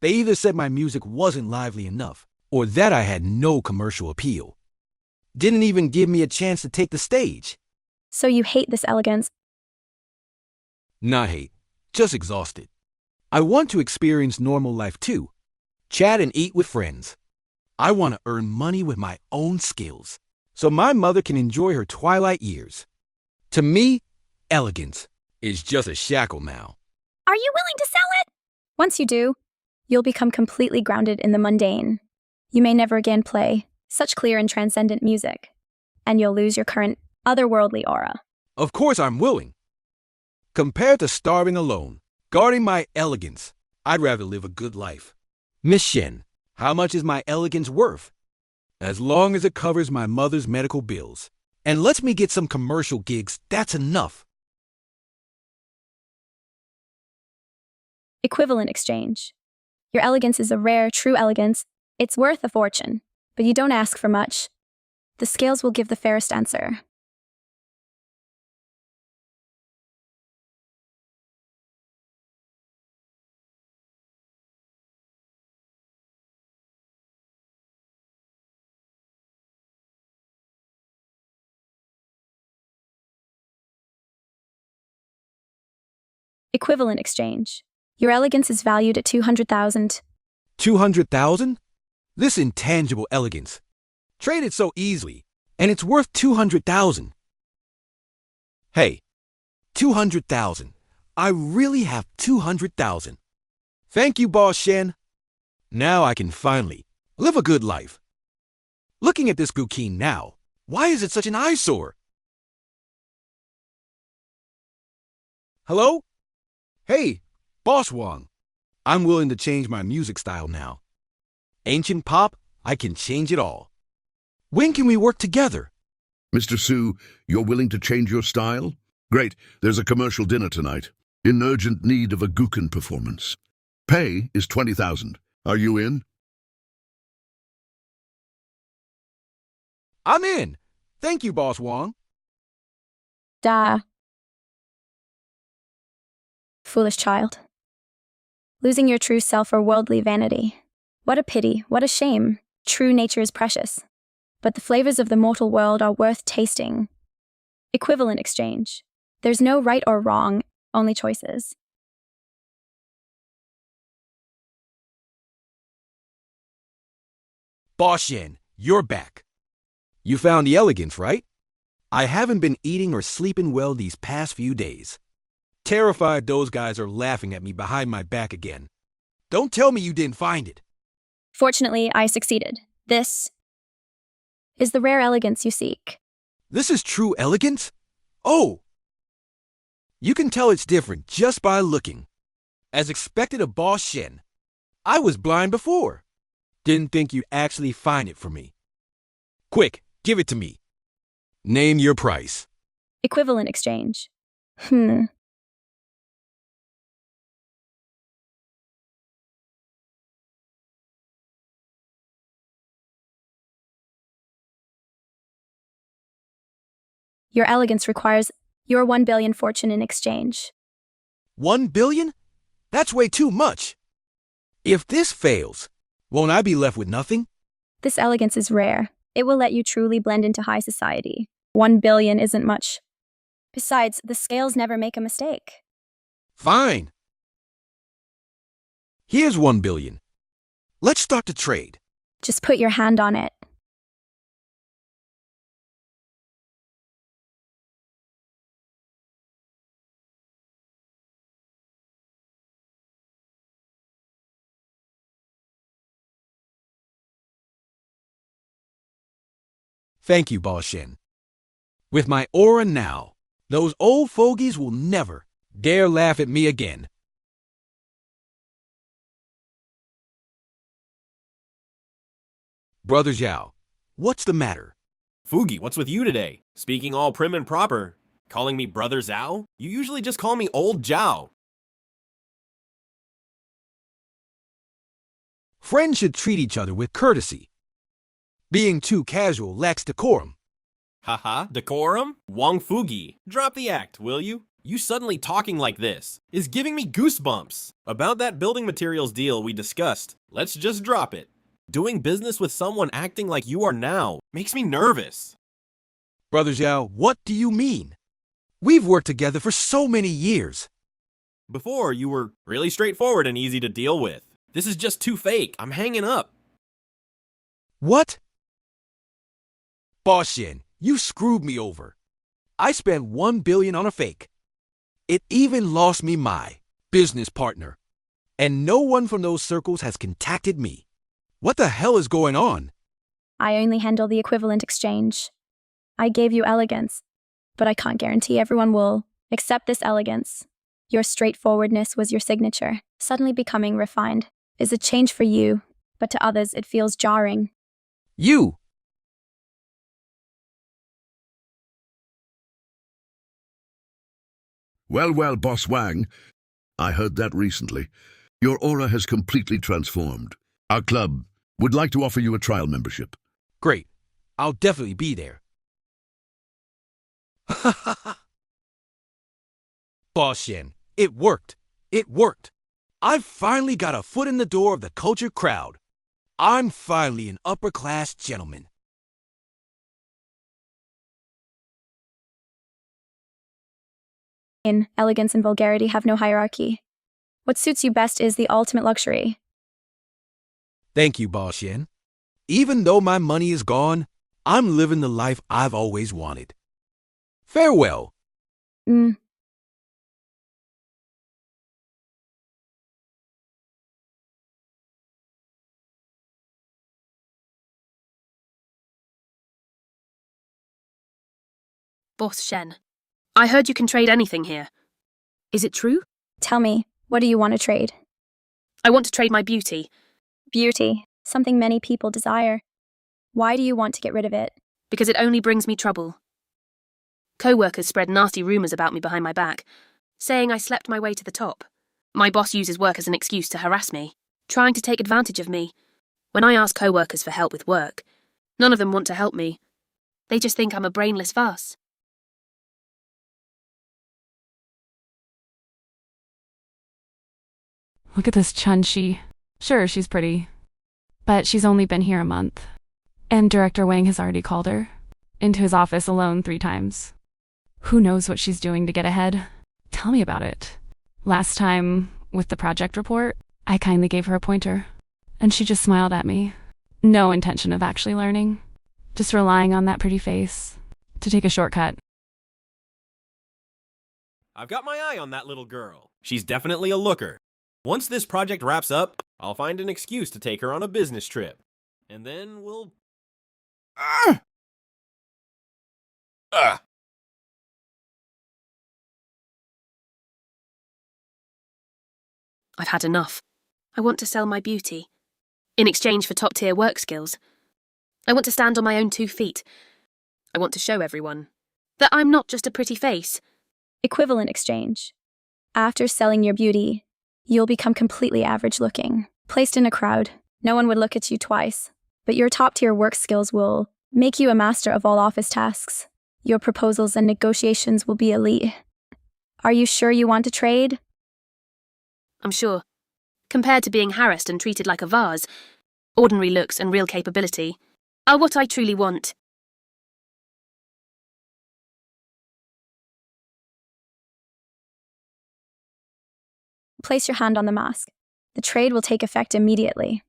They either said my music wasn't lively enough, or that I had no commercial appeal. Didn't even give me a chance to take the stage. So you hate this elegance? Not hate, just exhausted. I want to experience normal life too. chat and eat with friends. I want to earn money with my own skills, so my mother can enjoy her twilight years. To me, elegance is just a shackle now. Are you willing to sell it? Once you do, you'll become completely grounded in the mundane. You may never again play such clear and transcendent music, and you'll lose your current otherworldly aura. Of course I'm willing. Compared to starving alone, guarding my elegance, I'd rather live a good life. Miss Shen, how much is my elegance worth? As long as it covers my mother's medical bills and lets me get some commercial gigs, that's enough. Equivalent exchange. Your elegance is a rare, true elegance. It's worth a fortune, but you don't ask for much. The scales will give the fairest answer. Equivalent exchange. Your elegance is valued at 200,000. 200,000? This intangible elegance. Traded so easily, and it's worth 200,000. Hey, 200,000. I really have 200,000. Thank you, Boss Shen. Now I can finally live a good life. Looking at this Gukeen now, why is it such an eyesore? Hello? Hey, Boss Wang. I'm willing to change my music style now. Ancient pop, I can change it all. When can we work together? Mr. Su, you're willing to change your style? Great, there's a commercial dinner tonight. In urgent need of a Guken performance. Pay is 20,000. Are you in? I'm in. Thank you, Boss Wang. Da. Foolish child. Losing your true self for worldly vanity. What a pity, what a shame. True nature is precious. But the flavors of the mortal world are worth tasting. Equivalent exchange. There's no right or wrong, only choices. Boss Shen, you're back. You found the elegance, right? I haven't been eating or sleeping well these past few days. Terrified those guys are laughing at me behind my back again. Don't tell me you didn't find it. Fortunately, I succeeded. This is the rare elegance you seek. This is true elegance? Oh! You can tell it's different just by looking. As expected of Boss Shen, I was blind before. Didn't think you'd actually find it for me. Quick, give it to me. Name your price. Equivalent exchange. Your elegance requires your 1 billion fortune in exchange. 1 billion? That's way too much. If this fails, won't I be left with nothing? This elegance is rare. It will let you truly blend into high society. 1 billion isn't much. Besides, the scales never make a mistake. Fine. Here's 1 billion. Let's start the trade. Just put your hand on it. Thank you, Boss Shen. With my aura now, those old fogies will never dare laugh at me again. Brother Zhao, what's the matter? Fugi, what's with you today? Speaking all prim and proper. Calling me Brother Zhao? You usually just call me Old Zhao. Friends should treat each other with courtesy. Being too casual lacks decorum. Haha, decorum? Wang Fugi, drop the act, will you? You suddenly talking like this is giving me goosebumps. About that building materials deal we discussed, let's just drop it. Doing business with someone acting like you are now makes me nervous. Brother Zhao, what do you mean? We've worked together for so many years. Before, you were really straightforward and easy to deal with. This is just too fake. I'm hanging up. What? Boss Shen, you screwed me over. I spent 1 billion on a fake. It even lost me my business partner. And no one from those circles has contacted me. What the hell is going on? I only handle the equivalent exchange. I gave you elegance, but I can't guarantee everyone will accept this elegance. Your straightforwardness was your signature. Suddenly becoming refined is a change for you, but to others it feels jarring. You! Well, well, Boss Wang. I heard that recently. Your aura has completely transformed. Our club would like to offer you a trial membership. Great. I'll definitely be there. Boss Shen, it worked. It worked. I've finally got a foot in the door of the culture crowd. I'm finally an upper-class gentleman. In elegance and vulgarity have no hierarchy. What suits you best is the ultimate luxury. Thank you, Boss Shen. Even though my money is gone, I'm living the life I've always wanted. Farewell. Boss Shen, I heard you can trade anything here. Is it true? Tell me, what do you want to trade? I want to trade my beauty. Beauty, something many people desire. Why do you want to get rid of it? Because it only brings me trouble. Co-workers spread nasty rumours about me behind my back, saying I slept my way to the top. My boss uses work as an excuse to harass me, trying to take advantage of me. When I ask co-workers for help with work, none of them want to help me. They just think I'm a brainless farce. Look at this Chun-Shi. Sure, she's pretty. But she's only been here a month. And Director Wang has already called her into his office alone 3 times. Who knows what she's doing to get ahead? Tell me about it. Last time, with the project report, I kindly gave her a pointer. And she just smiled at me. No intention of actually learning. Just relying on that pretty face to take a shortcut. I've got my eye on that little girl. She's definitely a looker. Once this project wraps up, I'll find an excuse to take her on a business trip. And then we'll... I've had enough. I want to sell my beauty. In exchange for top-tier work skills. I want to stand on my own 2 feet. I want to show everyone that I'm not just a pretty face. Equivalent exchange. After selling your beauty, you'll become completely average-looking. Placed in a crowd, no one would look at you twice. But your top-tier work skills will make you a master of all office tasks. Your proposals and negotiations will be elite. Are you sure you want to trade? I'm sure. Compared to being harassed and treated like a vase, ordinary looks and real capability are what I truly want. Place your hand on the mask. The trade will take effect immediately.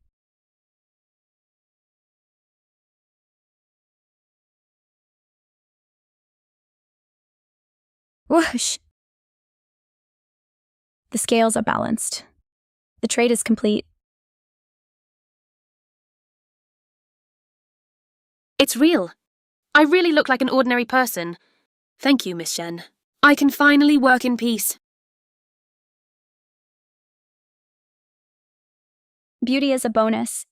Whoosh! The scales are balanced. The trade is complete. It's real. I really look like an ordinary person. Thank you, Miss Shen. I can finally work in peace. Beauty is a bonus,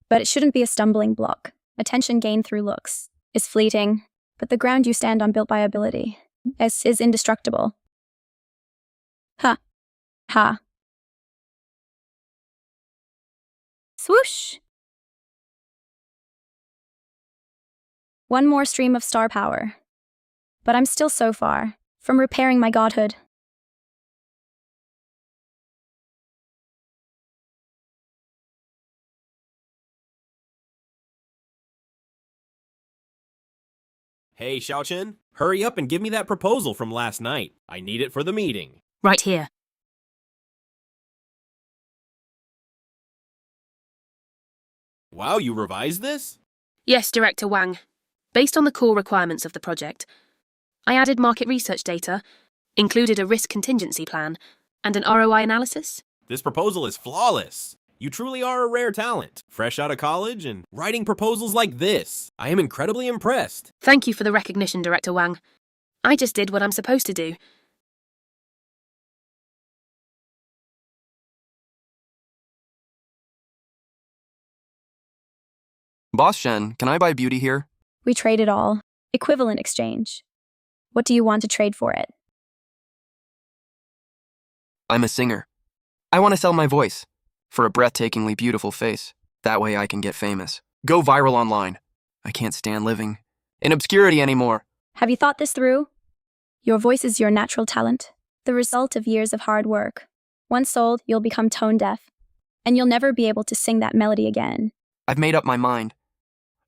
but it shouldn't be a stumbling block. Attention gained through looks is fleeting, but the ground you stand on built by ability is indestructible. Ha. Ha. Swoosh! One more stream of star power. But I'm still so far from repairing my godhood. Hey, Xiaochen, hurry up and give me that proposal from last night. I need it for the meeting. Right here. Wow, you revised this? Yes, Director Wang. Based on the core requirements of the project, I added market research data, included a risk contingency plan, and an ROI analysis. This proposal is flawless. You truly are a rare talent, fresh out of college and writing proposals like this. I am incredibly impressed. Thank you for the recognition, Director Wang. I just did what I'm supposed to do. Boss Shen, can I buy beauty here? We trade it all. Equivalent exchange. What do you want to trade for it? I'm a singer. I want to sell my voice for a breathtakingly beautiful face. That way I can get famous. Go viral online. I can't stand living in obscurity anymore. Have you thought this through? Your voice is your natural talent, the result of years of hard work. Once sold, you'll become tone deaf, and you'll never be able to sing that melody again. I've made up my mind.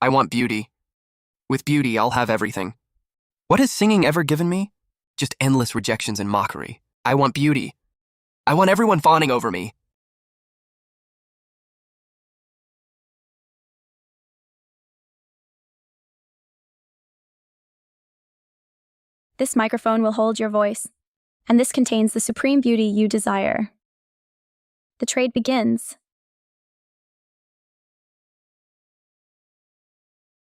I want beauty. With beauty, I'll have everything. What has singing ever given me? Just endless rejections and mockery. I want beauty. I want everyone fawning over me. This microphone will hold your voice, and this contains the supreme beauty you desire. The trade begins.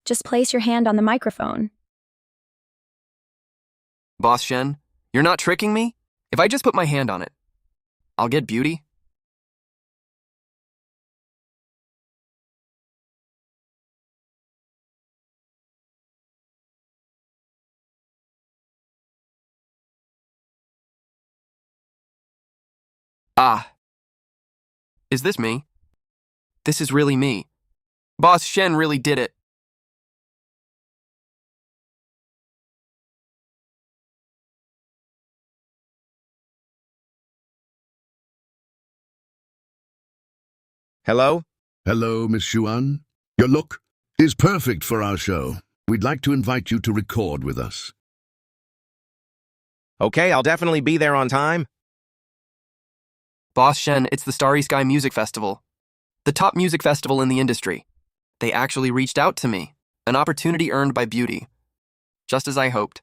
Just place your hand on the microphone. Boss Shen, you're not tricking me? If I just put my hand on it, I'll get beauty? Ah. Is this me? This is really me. Boss Shen really did it. Hello? Hello, Miss Xuan. Your look is perfect for our show. We'd like to invite you to record with us. Okay, I'll definitely be there on time. Boss Shen, it's the Starry Sky Music Festival. The top music festival in the industry. They actually reached out to me. An opportunity earned by beauty. Just as I hoped.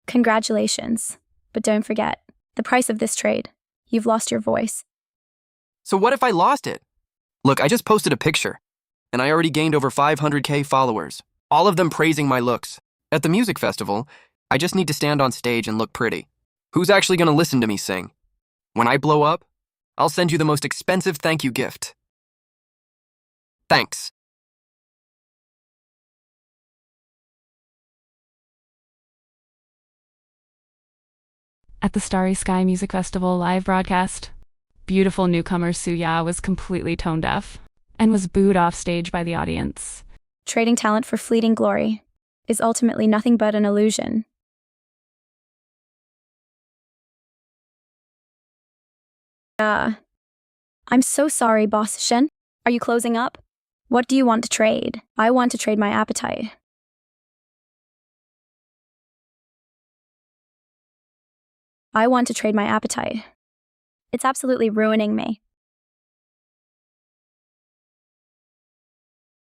Congratulations. But don't forget, the price of this trade. You've lost your voice. So what if I lost it? Look, I just posted a picture, and I already gained over 500K followers, all of them praising my looks. At the music festival, I just need to stand on stage and look pretty. Who's actually going to listen to me sing? When I blow up, I'll send you the most expensive thank you gift. Thanks. At the Starry Sky Music Festival live broadcast, beautiful newcomer Suya was completely tone deaf and was booed off stage by the audience. Trading talent for fleeting glory is ultimately nothing but an illusion. I'm so sorry, Boss Shen. Are you closing up? What do you want to trade? I want to trade my appetite. I want to trade my appetite. It's absolutely ruining me.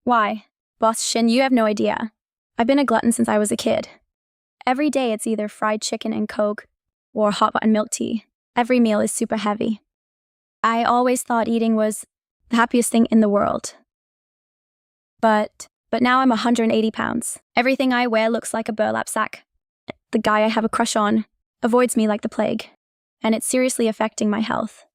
Why? Boss Shin, you have no idea. I've been a glutton since I was a kid. Every day it's either fried chicken and Coke or hot button milk tea. Every meal is super heavy. I always thought eating was the happiest thing in the world. But now I'm 180 pounds. Everything I wear looks like a burlap sack. The guy I have a crush on avoids me like the plague, and it's seriously affecting my health.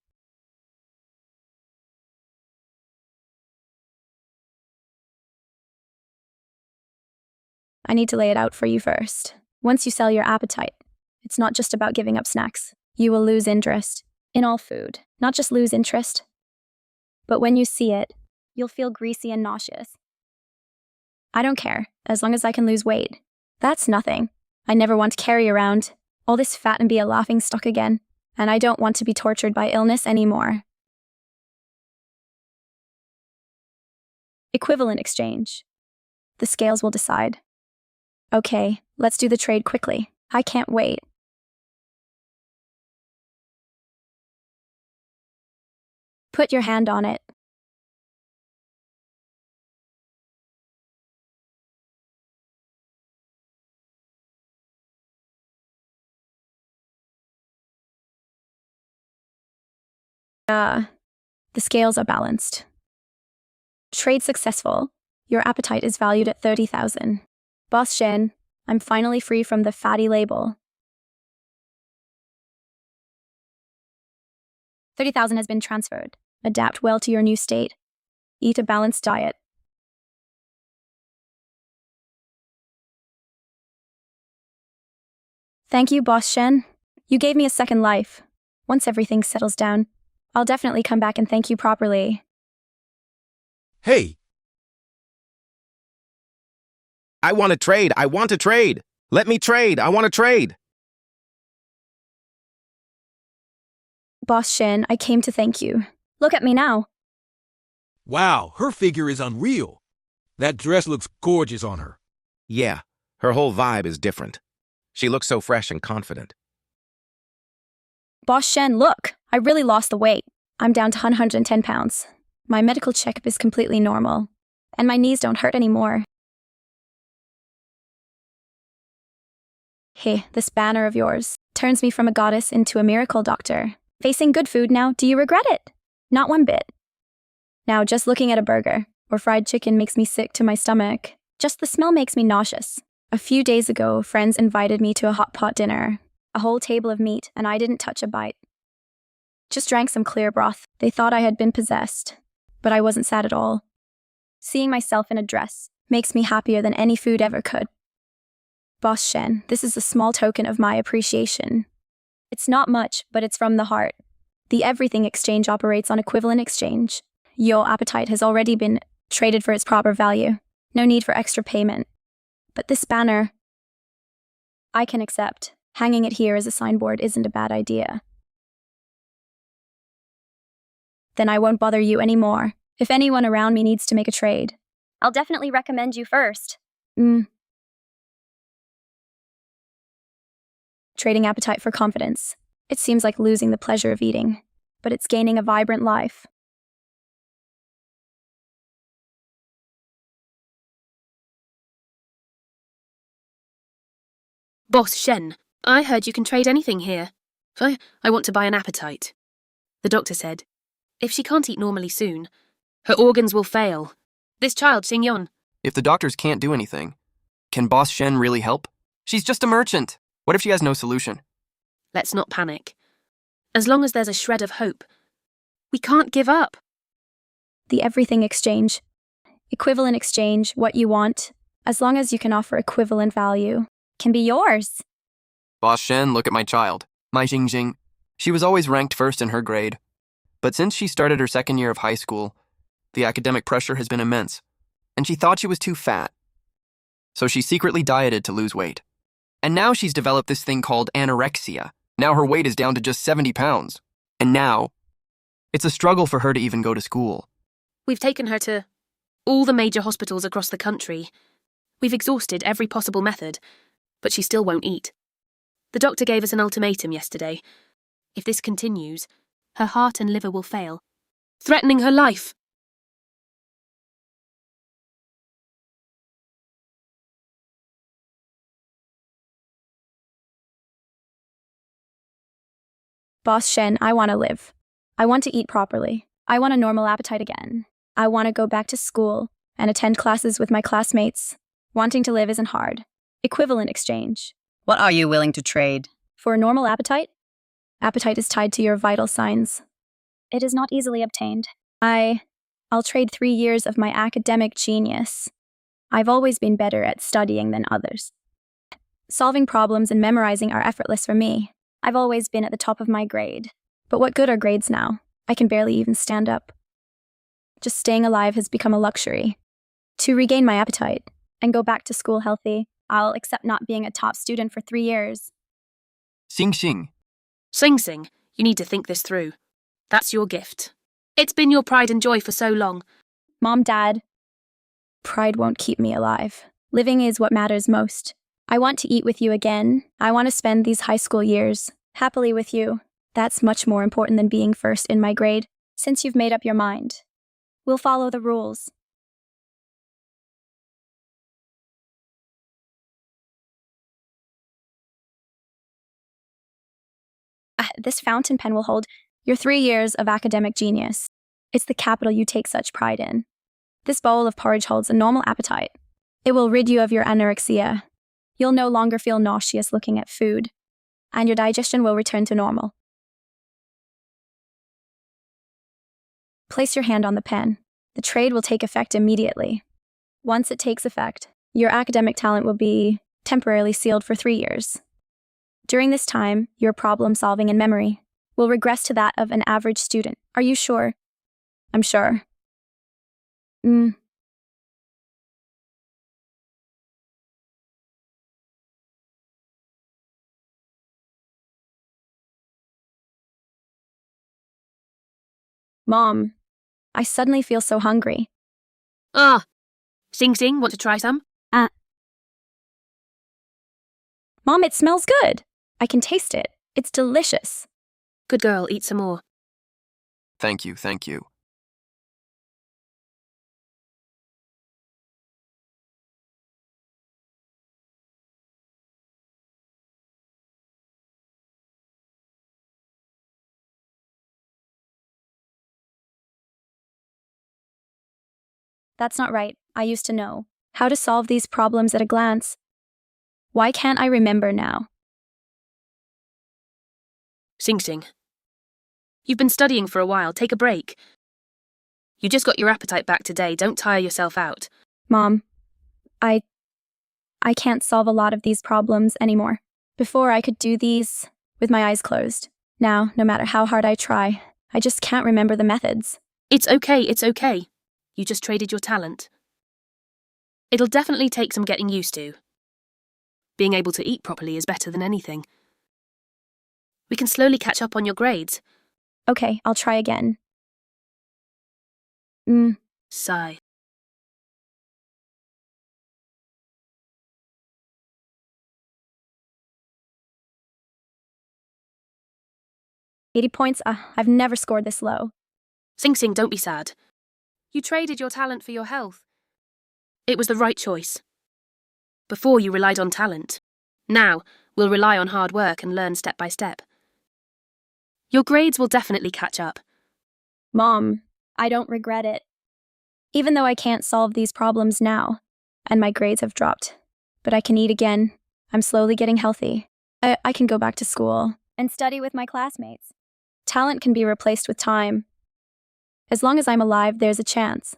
I need to lay it out for you first. Once you sell your appetite, it's not just about giving up snacks. You will lose interest in all food. Not just lose interest, but when you see it, you'll feel greasy and nauseous. I don't care, as long as I can lose weight. That's nothing. I never want to carry around all this fat and be a laughing stock again, and I don't want to be tortured by illness anymore. Equivalent exchange. The scales will decide. Okay, let's do the trade quickly. I can't wait. Put your hand on it. The scales are balanced. Trade successful. Your appetite is valued at 30,000. Boss Shen, I'm finally free from the fatty label. 30,000 has been transferred. Adapt well to your new state. Eat a balanced diet. Thank you, Boss Shen. You gave me a second life. Once everything settles down, I'll definitely come back and thank you properly. Hey, I want to trade. I want to trade. Let me trade. I want to trade. Boss Shen, I came to thank you. Look at me now. wow, her figure is unreal. That dress looks gorgeous on her. Yeah, her whole vibe is different. She looks so fresh and confident. Boss Shen, look, I really lost the weight. I'm down to 110 pounds. My medical checkup is completely normal, and my knees don't hurt anymore. Hey, this banner of yours turns me from a goddess into a miracle doctor. Facing good food now, do you regret it? Not one bit. Now, just looking at a burger or fried chicken makes me sick to my stomach. Just the smell makes me nauseous. A few days ago, friends invited me to a hot pot dinner. A whole table of meat, and I didn't touch a bite. Just drank some clear broth. They thought I had been possessed, but I wasn't sad at all. Seeing myself in a dress makes me happier than any food ever could. Boss Shen, this is a small token of my appreciation. It's not much, but it's from the heart. The everything exchange operates on equivalent exchange. Your appetite has already been traded for its proper value. No need for extra payment. But this banner, I can accept. Hanging it here as a signboard isn't a bad idea. Then I won't bother you anymore. If anyone around me needs to make a trade, I'll definitely recommend you first. Trading appetite for confidence. It seems like losing the pleasure of eating, but it's gaining a vibrant life. Boss Shen, I heard you can trade anything here. I want to buy an appetite. The doctor said, if she can't eat normally soon, her organs will fail. This child, Xingyon. If the doctors can't do anything, can Boss Shen really help? She's just a merchant. What if she has no solution? Let's not panic. As long as there's a shred of hope, we can't give up. The everything exchange. Equivalent exchange, what you want, as long as you can offer equivalent value, can be yours. Boss Shen, look at my child. My Xing. She was always ranked first in her grade. But since she started her second year of high school, the academic pressure has been immense, and she thought she was too fat. So she secretly dieted to lose weight. And now she's developed this thing called anorexia. Now her weight is down to just 70 pounds. And now, it's a struggle for her to even go to school. We've taken her to all the major hospitals across the country. We've exhausted every possible method, but she still won't eat. The doctor gave us an ultimatum yesterday. If this continues, her heart and liver will fail, threatening her life. Boss Shen, I want to live. I want to eat properly. I want a normal appetite again. I want to go back to school and attend classes with my classmates. Wanting to live isn't hard. Equivalent exchange. What are you willing to trade? For a normal appetite? Appetite is tied to your vital signs. It is not easily obtained. I'll trade 3 years of my academic genius. I've always been better at studying than others. Solving problems and memorizing are effortless for me. I've always been at the top of my grade. But what good are grades now? I can barely even stand up. Just staying alive has become a luxury. To regain my appetite and go back to school healthy, I'll accept not being a top student for 3 years. Xing. Sing, you need to think this through. That's your gift. It's been your pride and joy for so long. Mom, Dad, pride won't keep me alive. Living is what matters most. I want to eat with you again. I want to spend these high school years happily with you. That's much more important than being first in my grade. Since you've made up your mind, we'll follow the rules. This fountain pen will hold your 3 years of academic genius. It's the capital you take such pride in. This bowl of porridge holds a normal appetite. It will rid you of your anorexia. You'll no longer feel nauseous looking at food, and your digestion will return to normal. Place your hand on the pen. The trade will take effect immediately. Once it takes effect, your academic talent will be temporarily sealed for 3 years. During this time, your problem solving and memory will regress to that of an average student. Are you sure? I'm sure. Mom, I suddenly feel so hungry. Ah, Sing Sing, want to try some? Mom, it smells good. I can taste it. It's delicious. Good girl, eat some more. Thank you, thank you. That's not right. I used to know how to solve these problems at a glance. Why can't I remember now? Sing Sing. You've been studying for a while. Take a break. You just got your appetite back today. Don't tire yourself out. Mom, I can't solve a lot of these problems anymore. Before, I could do these with my eyes closed. Now, no matter how hard I try, I just can't remember the methods. It's okay, it's okay. You just traded your talent. It'll definitely take some getting used to. Being able to eat properly is better than anything. We can slowly catch up on your grades. Okay, I'll try again. Sigh. "80 points? I've never scored this low. Sing Sing, don't be sad. You traded your talent for your health. It was the right choice. Before you relied on talent. Now, we'll rely on hard work and learn step by step. Your grades will definitely catch up. Mom, I don't regret it. Even though I can't solve these problems now, and my grades have dropped, but I can eat again. I'm slowly getting healthy. I can go back to school and study with my classmates. Talent can be replaced with time. As long as I'm alive, there's a chance.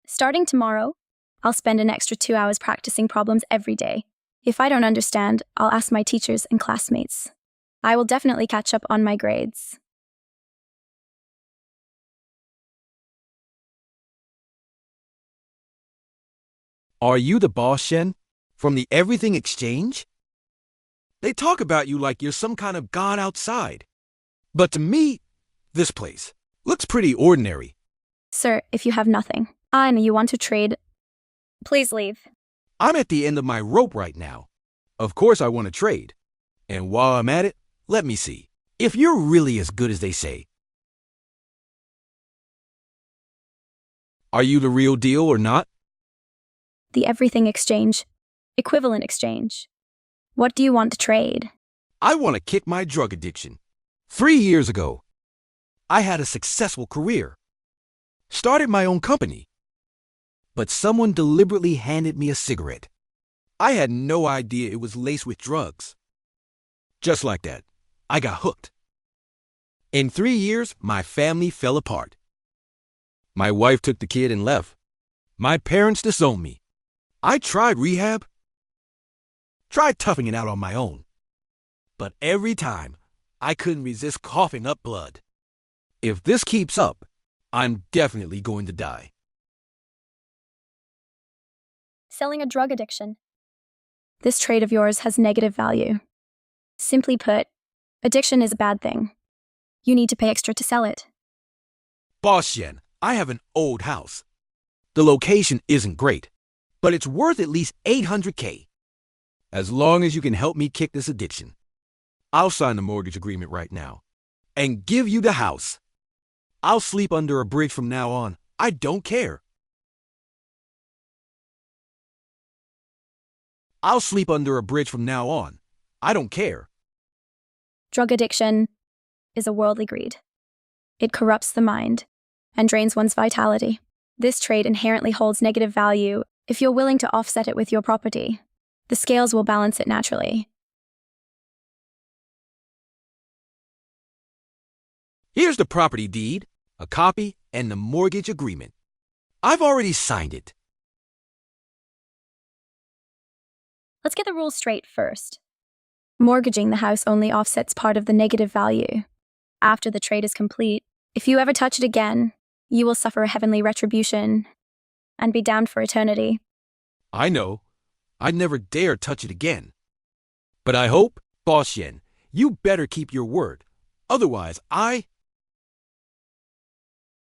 Starting tomorrow, I'll spend an extra 2 hours practicing problems every day. If I don't understand, I'll ask my teachers and classmates. I will definitely catch up on my grades. Are you the boss, Shen? From the Everything Exchange? They talk about you like you're some kind of god outside. But to me, this place looks pretty ordinary. Sir, if you have nothing, I know you want to trade. Please leave. I'm at the end of my rope right now. Of course I want to trade. And while I'm at it, let me see. If you're really as good as they say. Are you the real deal or not? The Everything Exchange. Equivalent exchange. What do you want to trade? I want to kick my drug addiction. 3 years ago, I had a successful career. Started my own company. But someone deliberately handed me a cigarette. I had no idea it was laced with drugs. Just like that, I got hooked. In 3 years, my family fell apart. My wife took the kid and left. My parents disowned me. I tried rehab. Tried toughing it out on my own. But every time, I couldn't resist coughing up blood. If this keeps up, I'm definitely going to die. Selling a drug addiction. This trade of yours has negative value. Simply put, addiction is a bad thing. You need to pay extra to sell it. Boss Shen, I have an old house. The location isn't great, but it's worth at least $800K. As long as you can help me kick this addiction. I'll sign the mortgage agreement right now and give you the house. I'll sleep under a bridge from now on. I don't care. I'll sleep under a bridge from now on. I don't care. Drug addiction is a worldly greed. It corrupts the mind and drains one's vitality. This trade inherently holds negative value if you're willing to offset it with your property. The scales will balance it naturally. Here's the property deed, a copy, and the mortgage agreement. I've already signed it. Let's get the rules straight first. Mortgaging the house only offsets part of the negative value. After the trade is complete, if you ever touch it again, you will suffer a heavenly retribution and be damned for eternity. I know. I'd never dare touch it again. But I hope, Boss Shen, you better keep your word. Otherwise,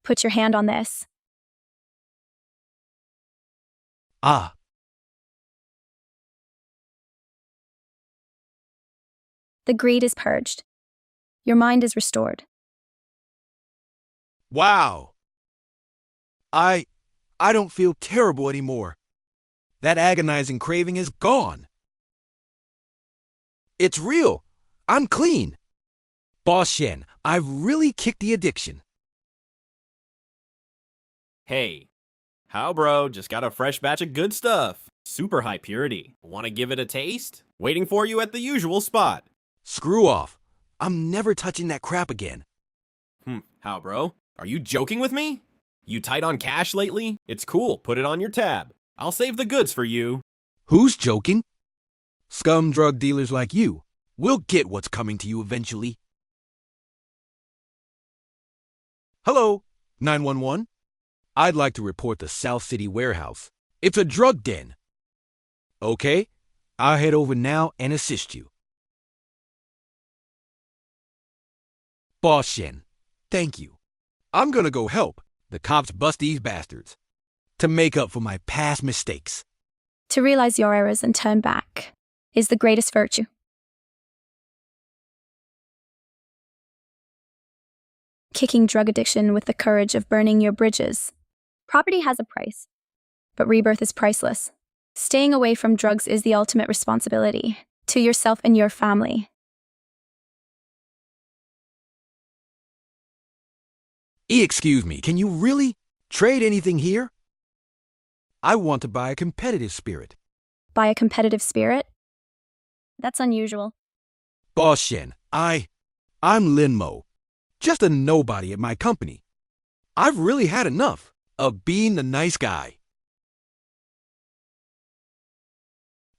Put your hand on this. Ah. The greed is purged. Your mind is restored. Wow. I don't feel terrible anymore. That agonizing craving is gone. It's real. I'm clean. Boss Shen, I've really kicked the addiction. Hey, how bro, just got a fresh batch of good stuff. Super high purity. Want to give it a taste? Waiting for you at the usual spot. Screw off. I'm never touching that crap again. How bro? Are you joking with me? You tight on cash lately? It's cool, put it on your tab. I'll save the goods for you. Who's joking? Scum drug dealers like you. We'll get what's coming to you eventually. Hello, 911. I'd like to report the South City warehouse. It's a drug den. Okay, I'll head over now and assist you. Boss Shen, thank you. I'm gonna go help the cops bust these bastards to make up for my past mistakes. To realize your errors and turn back is the greatest virtue. Kicking drug addiction with the courage of burning your bridges. Property has a price, but rebirth is priceless. Staying away from drugs is the ultimate responsibility to yourself and your family. Excuse me, can you really trade anything here? I want to buy a competitive spirit. Buy a competitive spirit? That's unusual. Boss Shen, I'm Lin Mo, just a nobody at my company. I've really had enough of being the nice guy.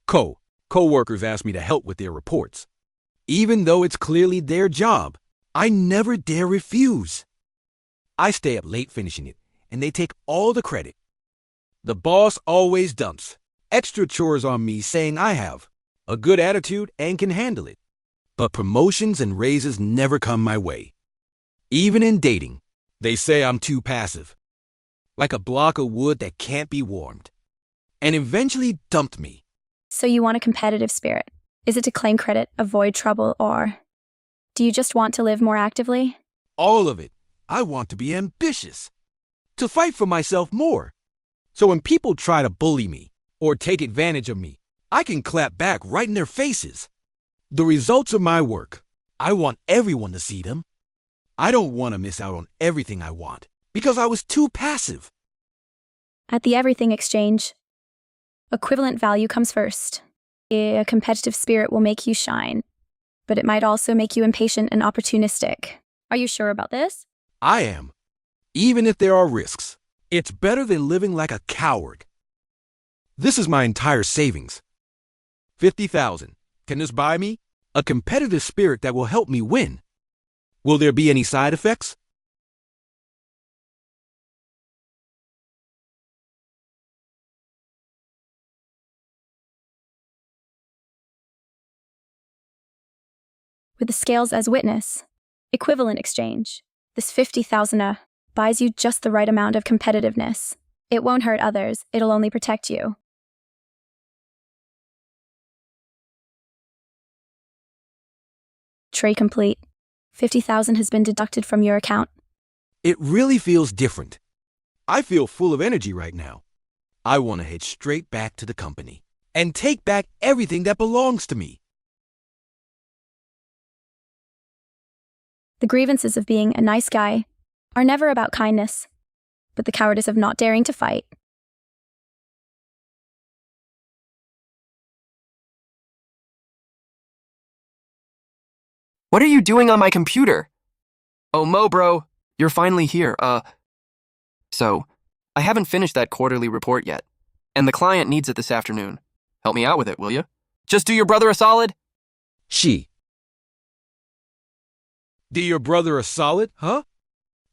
Co-workers ask me to help with their reports. Even though it's clearly their job, I never dare refuse. I stay up late finishing it, and they take all the credit. The boss always dumps extra chores on me, saying I have a good attitude and can handle it. But promotions and raises never come my way. Even in dating, they say I'm too passive, like a block of wood that can't be warmed, and eventually dumped me. So you want a competitive spirit. Is it to claim credit, avoid trouble, or do you just want to live more actively? All of it. I want to be ambitious, to fight for myself more. So when people try to bully me or take advantage of me, I can clap back right in their faces. The results of my work, I want everyone to see them. I don't want to miss out on everything I want because I was too passive. At the everything exchange, equivalent value comes first. A competitive spirit will make you shine, but it might also make you impatient and opportunistic. Are you sure about this? I am. Even if there are risks, it's better than living like a coward. This is my entire savings. 50,000. Can this buy me a competitive spirit that will help me win? Will there be any side effects? With the scales as witness, equivalent exchange. This 50,000 buys you just the right amount of competitiveness. It won't hurt others, it'll only protect you. Trade complete. 50,000 has been deducted from your account. It really feels different. I feel full of energy right now. I want to head straight back to the company and take back everything that belongs to me. The grievances of being a nice guy are never about kindness, but the cowardice of not daring to fight. What are you doing on my computer? Oh, Mo, bro, you're finally here. So, I haven't finished that quarterly report yet, and the client needs it this afternoon. Help me out with it, will you? Just do your brother a solid? She. Do your brother a solid, huh?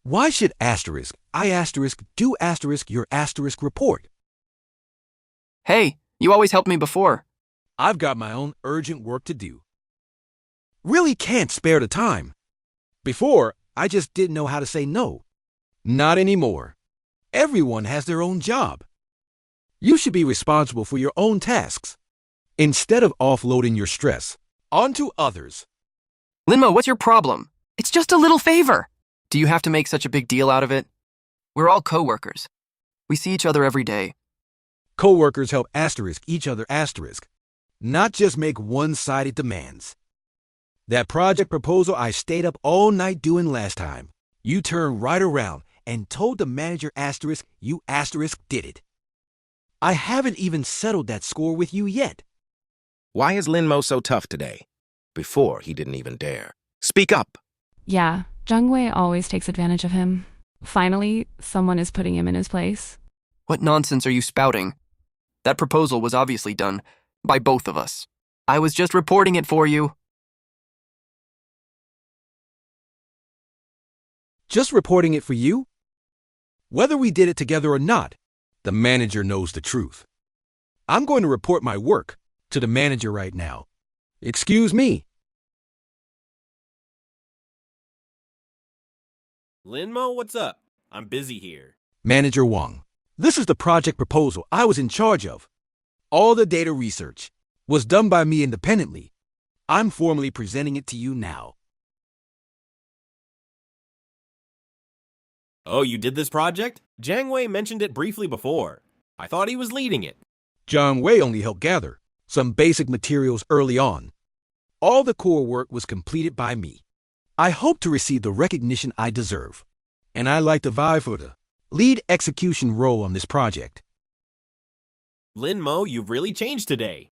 Why should asterisk, I asterisk, do asterisk your asterisk report? Hey, you always helped me before. I've got my own urgent work to do. Really can't spare the time. Before, I just didn't know how to say no. Not anymore. Everyone has their own job. You should be responsible for your own tasks, instead of offloading your stress onto others. Linmo, what's your problem? It's just a little favor. Do you have to make such a big deal out of it? We're all co-workers. We see each other every day. Co-workers help asterisk each other asterisk, not just make one-sided demands. That project proposal I stayed up all night doing last time, you turned right around and told the manager asterisk you asterisk did it. I haven't even settled that score with you yet. Why is Linmo so tough today? Before, he didn't even dare. Speak up! Yeah, Jungwei always takes advantage of him. Finally, someone is putting him in his place. What nonsense are you spouting? That proposal was obviously done by both of us. I was just reporting it for you. Just reporting it for you? Whether we did it together or not, the manager knows the truth. I'm going to report my work to the manager right now. Excuse me. Linmo, what's up? I'm busy here. Manager Wang, this is the project proposal I was in charge of. All the data research was done by me independently. I'm formally presenting it to you now. Oh, you did this project? Jiang Wei mentioned it briefly before. I thought he was leading it. John Wei only helped gather some basic materials early on. All the core work was completed by me. I hope to receive the recognition I deserve, and I'd like to vie for the lead execution role on this project. Linmo, you've really changed today.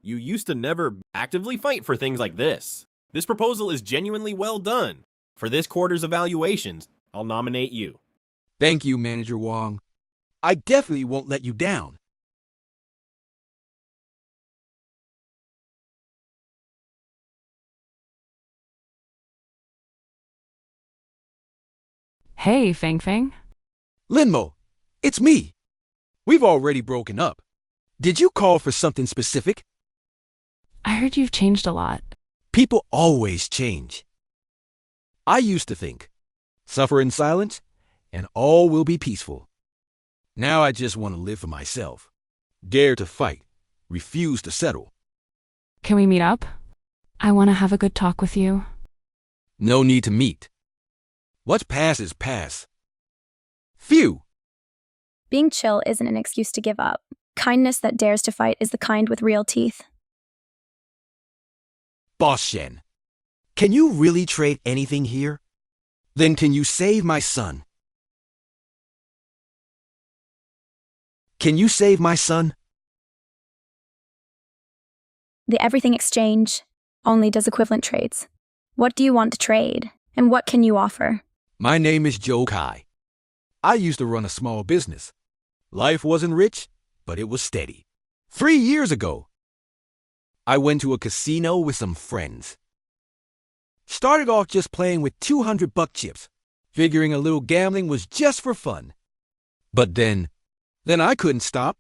You used to never actively fight for things like this. This proposal is genuinely well done. For this quarter's evaluations, I'll nominate you. Thank you, Manager Wang. I definitely won't let you down. Hey, Feng Feng. Linmo, it's me. We've already broken up. Did you call for something specific? I heard you've changed a lot. People always change. I used to think, suffer in silence, and all will be peaceful. Now I just want to live for myself. Dare to fight, refuse to settle. Can we meet up? I want to have a good talk with you. No need to meet. What's past is past. Phew! Being chill isn't an excuse to give up. Kindness that dares to fight is the kind with real teeth. Boss Shen, can you really trade anything here? Then can you save my son? Can you save my son? The everything exchange only does equivalent trades. What do you want to trade, and what can you offer? My name is Joe Kai. I used to run a small business. Life wasn't rich, but it was steady. 3 years ago, I went to a casino with some friends. Started off just playing with 200 buck chips, figuring a little gambling was just for fun. But then I couldn't stop.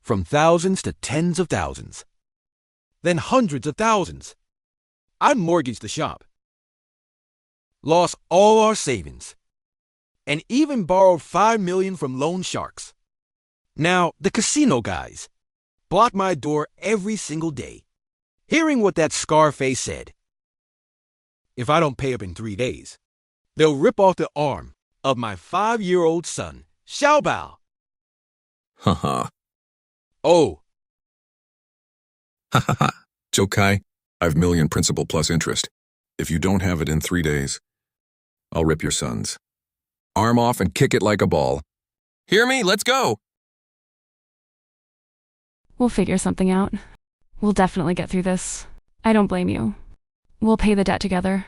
From thousands to tens of thousands. Then hundreds of thousands. I mortgaged the shop. Lost all our savings. And even borrowed $5 million from loan sharks. Now, the casino guys block my door every single day, hearing what that Scarface said. if I don't pay up in 3 days. They'll rip off the arm of my 5-year-old son, Xiaobao. Haha. Oh, Hahaha. Jokai, I've million principal plus interest. If you don't have it in 3 days, I'll rip your son's arm off and kick it like a ball. Hear me? Let's go! We'll figure something out. We'll definitely get through this. I don't blame you. We'll pay the debt together.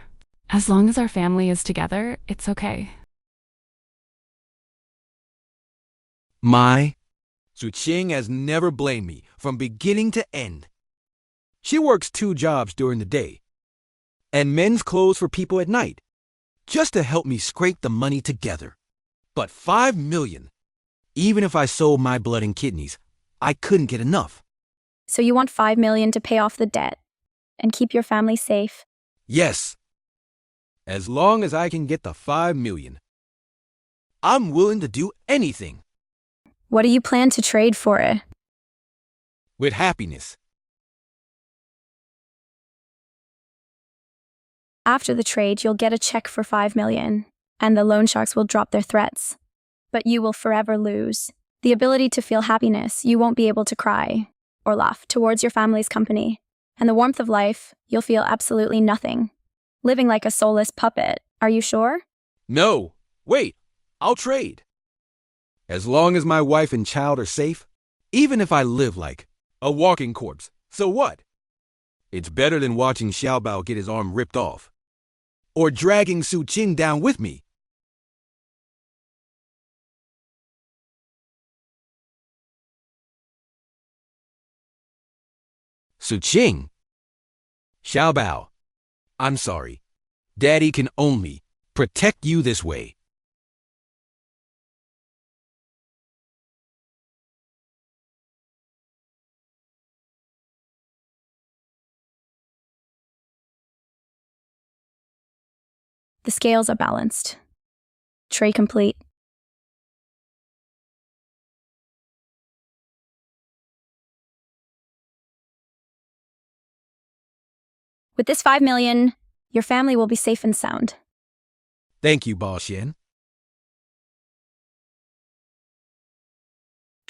As long as our family is together, it's okay. Suqing has never blamed me from beginning to end. She works 2 jobs during the day and mends clothes for people at night, just to help me scrape the money together. But 5 million, even if I sold my blood and kidneys, I couldn't get enough. So you want 5 million to pay off the debt and keep your family safe? Yes. As long as I can get the 5 million, I'm willing to do anything. What do you plan to trade for it? With happiness. After the trade, you'll get a check for 5 million, and the loan sharks will drop their threats. But you will forever lose the ability to feel happiness. You won't be able to cry or laugh towards your family's company. And the warmth of life, you'll feel absolutely nothing. Living like a soulless puppet. Are you sure? No, wait, I'll trade. As long as my wife and child are safe, even if I live like a walking corpse, so what? It's better than watching Xiaobao get his arm ripped off, or dragging Suqing down with me. Suqing? Xiaobao, I'm sorry. Daddy can only protect you this way. The scales are balanced. Trade complete. With this 5 million, your family will be safe and sound. Thank you, Boss Shen.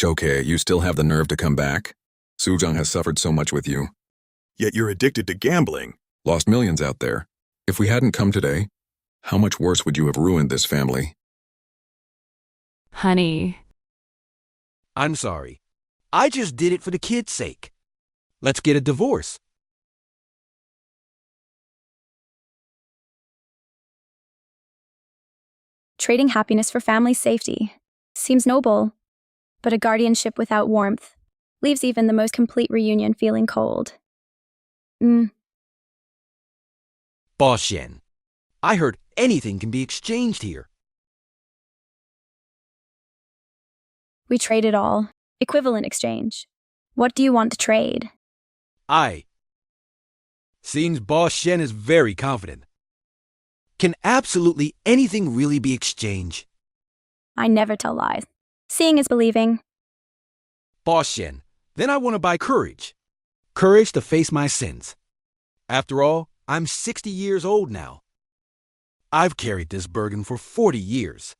Jokai, you still have the nerve to come back? Suzhang has suffered so much with you. Yet you're addicted to gambling. Lost millions out there. If we hadn't come today, how much worse would you have ruined this family? Honey. I'm sorry. I just did it for the kid's sake. Let's get a divorce. Trading happiness for family safety seems noble, but a guardianship without warmth leaves even the most complete reunion feeling cold. Boss Shen, I heard anything can be exchanged here. We trade it all. Equivalent exchange. What do you want to trade? Seems Boss Shen is very confident. Can absolutely anything really be exchanged? I never tell lies. Seeing is believing. Boss Shen, then I want to buy courage. Courage to face my sins. After all, I'm 60 years old now. I've carried this burden for 40 years.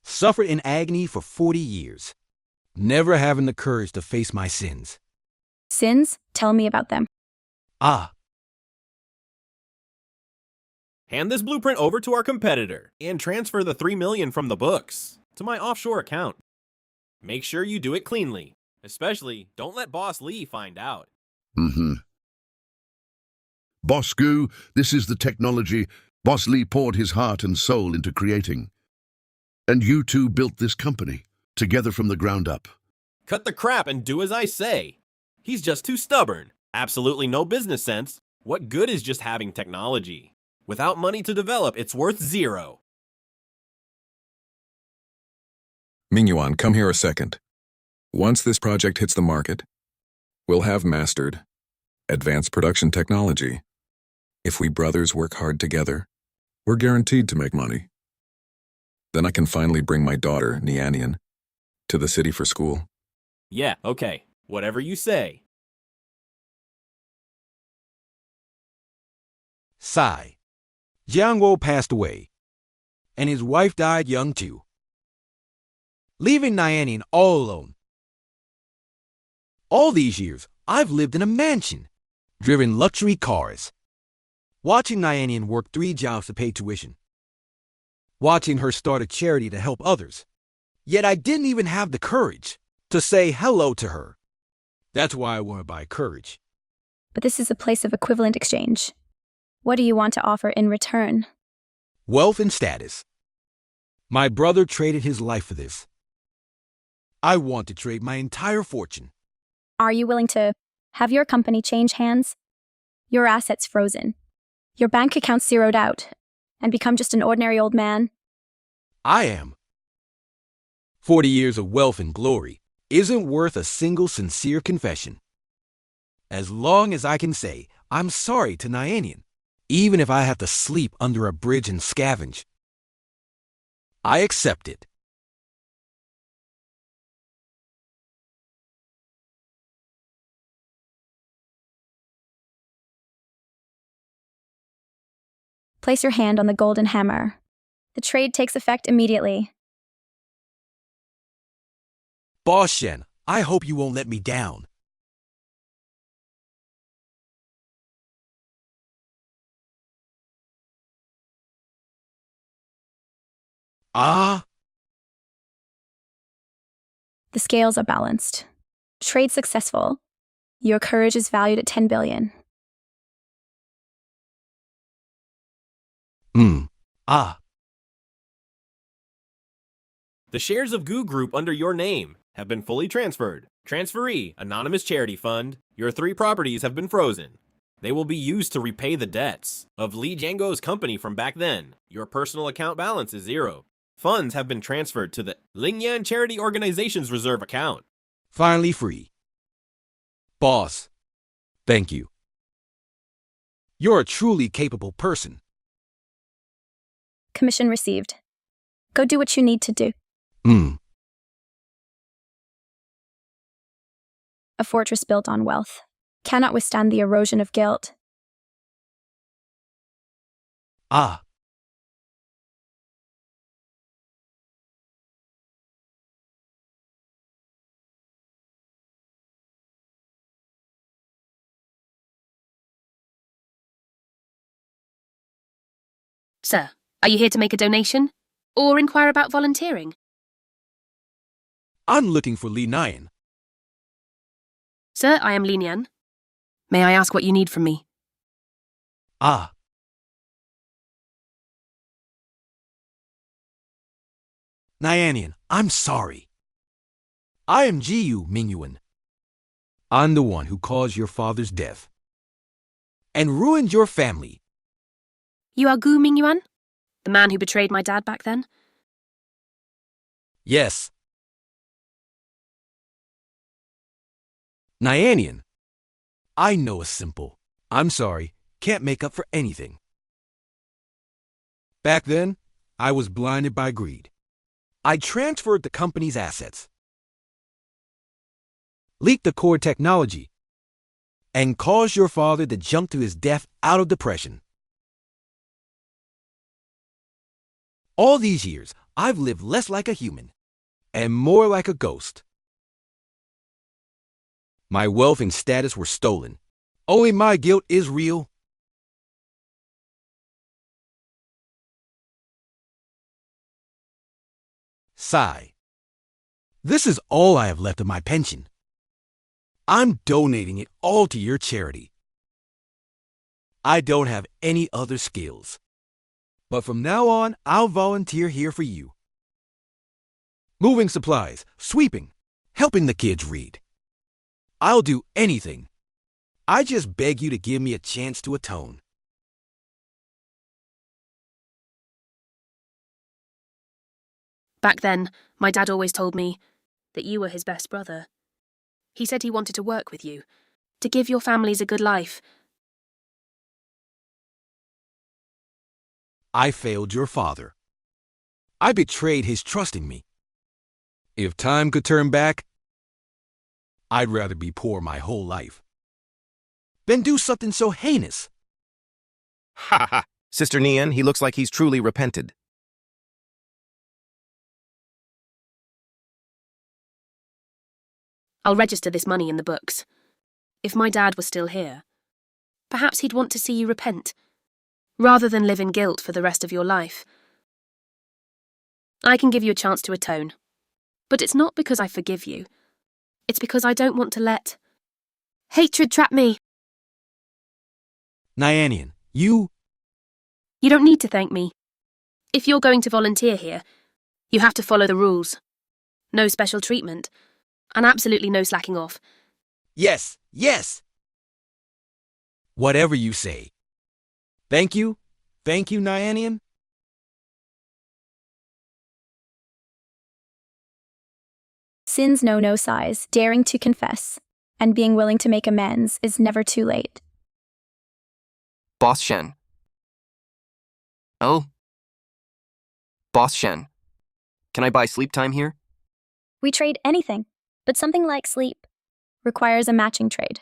Suffered in agony for 40 years. Never having the courage to face my sins. Sins? Tell me about them. Hand this blueprint over to our competitor and transfer the 3 million from the books to my offshore account. Make sure you do it cleanly. Especially, don't let Boss Lee find out. Boss Gu, this is the technology Boss Lee poured his heart and soul into creating. And you two built this company, together from the ground up. Cut the crap and do as I say. He's just too stubborn. Absolutely no business sense. What good is just having technology? Without money to develop, it's worth 0. Mingyuan, come here a second. Once this project hits the market, we'll have mastered advanced production technology. If we brothers work hard together, we're guaranteed to make money. Then I can finally bring my daughter, Nianian, to the city for school. Yeah, okay. Whatever you say. Sigh. Jiangwo passed away, and his wife died young too, leaving Nianian all alone. All these years, I've lived in a mansion, driven luxury cars, watching Nianian work 3 jobs to pay tuition, watching her start a charity to help others. Yet I didn't even have the courage to say hello to her. That's why I want to buy courage. But this is a place of equivalent exchange. What do you want to offer in return? Wealth and status. My brother traded his life for this. I want to trade my entire fortune. Are you willing to have your company change hands? Your assets frozen. Your bank accounts zeroed out, and become just an ordinary old man? I am. 40 years of wealth and glory isn't worth a single sincere confession. As long as I can say, I'm sorry to Nianian, even if I have to sleep under a bridge and scavenge, I accept it. Place your hand on the golden hammer. The trade takes effect immediately. Boss Shen, I hope you won't let me down. Ah. The scales are balanced. Trade successful. Your courage is valued at 10 billion. Ah. The shares of Goo Group under your name have been fully transferred. Transferee, anonymous charity fund. Your 3 properties have been frozen. They will be used to repay the debts of Li Jianguo's company from back then. Your personal account balance is 0. Funds have been transferred to the Lingyan Charity Organization's reserve account. Finally free. Boss, thank you. You're a truly capable person. Commission received. Go do what you need to do. A fortress built on wealth cannot withstand the erosion of guilt. Ah. Sir, are you here to make a donation? Or inquire about volunteering? I'm looking for Li Nian. Sir, I am Li Nian. May I ask what you need from me? Ah. Nianian, I'm sorry. I am Jiyu Mingyuan. I'm the one who caused your father's death and ruined your family. You are Gu Mingyuan? The man who betrayed my dad back then? Yes. Nianian, I know it's simple. I'm sorry, can't make up for anything. Back then, I was blinded by greed. I transferred the company's assets, leaked the core technology, and caused your father to jump to his death out of depression. All these years, I've lived less like a human and more like a ghost. My wealth and status were stolen. Only my guilt is real. Sigh. This is all I have left of my pension. I'm donating it all to your charity. I don't have any other skills. But from now on, I'll volunteer here for you. Moving supplies, sweeping, helping the kids read. I'll do anything. I just beg you to give me a chance to atone. Back then, my dad always told me that you were his best brother. He said he wanted to work with you, to give your families a good life. I failed your father. I betrayed his trust in me. If time could turn back, I'd rather be poor my whole life than do something so heinous. Ha ha! Sister Nian, he looks like he's truly repented. I'll register this money in the books. If my dad was still here, perhaps he'd want to see you repent, rather than live in guilt for the rest of your life. I can give you a chance to atone, but it's not because I forgive you. It's because I don't want to let hatred trap me. Nyanian, you You don't need to thank me. If you're going to volunteer here, you have to follow the rules. No special treatment, and absolutely no slacking off. Yes, yes! Whatever you say. Thank you, Nyanian. Sins know no size, daring to confess, and being willing to make amends is never too late. Boss Shen. Oh? Boss Shen. Can I buy sleep time here? We trade anything, but something like sleep requires a matching trade.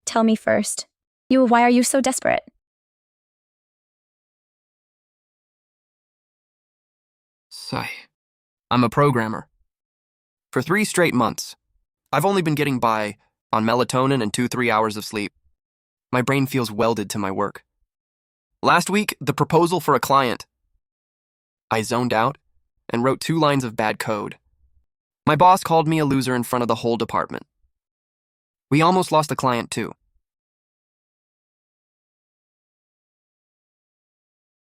Tell me first, why are you so desperate? Sigh. I'm a programmer. For 3 straight months, I've only been getting by on melatonin and 2-3 hours of sleep. My brain feels welded to my work. Last week, the proposal for a client. I zoned out and wrote 2 lines of bad code. My boss called me a loser in front of the whole department. We almost lost the client too.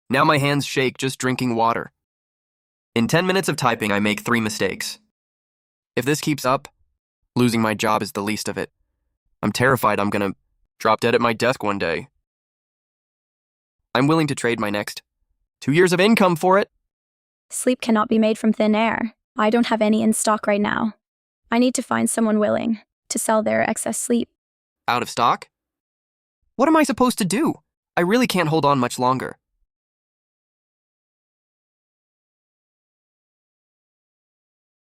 Now my hands shake just drinking water. In 10 minutes of typing, I make 3 mistakes. If this keeps up, losing my job is the least of it. I'm terrified I'm gonna drop dead at my desk one day. I'm willing to trade my next 2 years of income for it. Sleep cannot be made from thin air. I don't have any in stock right now. I need to find someone willing to sell their excess sleep. Out of stock? What am I supposed to do? I really can't hold on much longer.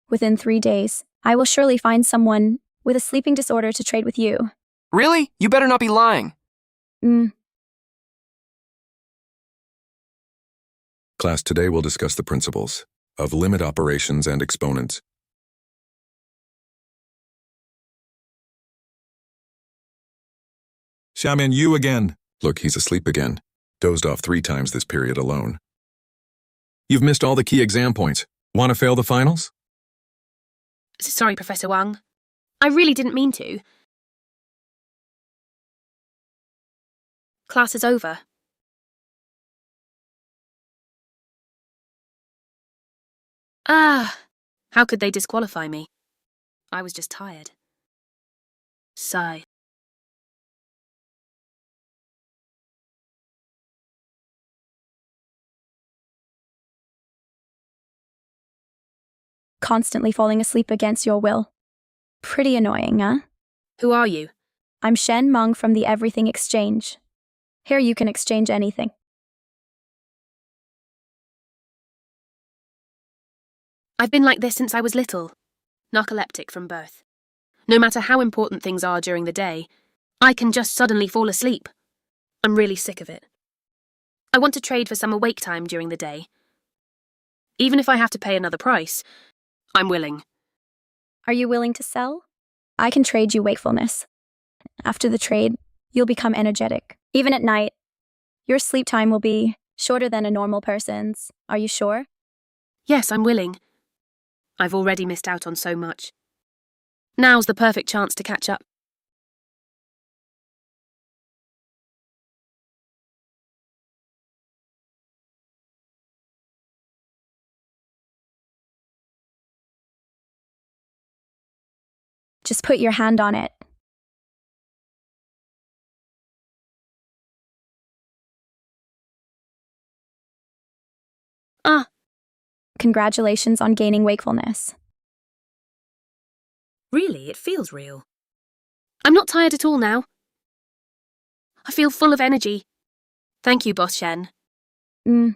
Within 3 days, I will surely find someone with a sleeping disorder to trade with you. Really? You better not be lying. Class, today we'll discuss the principles of limit operations and exponents. Xiaomin, you again. Look, he's asleep again. Dozed off 3 times this period alone. You've missed all the key exam points. Want to fail the finals? Sorry, Professor Wang. I really didn't mean to. Class is over. How could they disqualify me? I was just tired. Sigh. Constantly falling asleep against your will. Pretty annoying, huh? Who are you? I'm Shen Meng from the Everything Exchange. Here you can exchange anything. I've been like this since I was little, narcoleptic from birth. No matter how important things are during the day, I can just suddenly fall asleep. I'm really sick of it. I want to trade for some awake time during the day. Even if I have to pay another price, I'm willing. Are you willing to sell? I can trade you wakefulness. After the trade, you'll become energetic. Even at night, your sleep time will be shorter than a normal person's. Are you sure? Yes, I'm willing. I've already missed out on so much. Now's the perfect chance to catch up. Just put your hand on it. Congratulations on gaining wakefulness. Really, it feels real. I'm not tired at all now. I feel full of energy. Thank you, Boss Shen. Hey,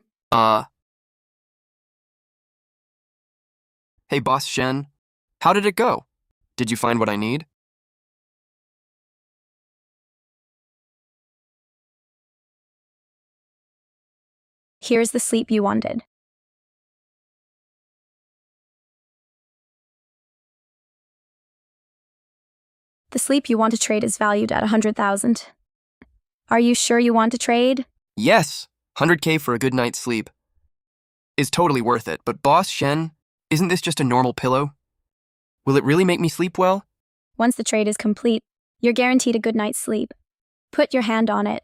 Boss Shen. How did it go? Did you find what I need? Here's the sleep you wanted. The sleep you want to trade is valued at 100,000. Are you sure you want to trade? Yes, 100K for a good night's sleep is totally worth it, but Boss Shen, isn't this just a normal pillow? Will it really make me sleep well? Once the trade is complete, you're guaranteed a good night's sleep. Put your hand on it.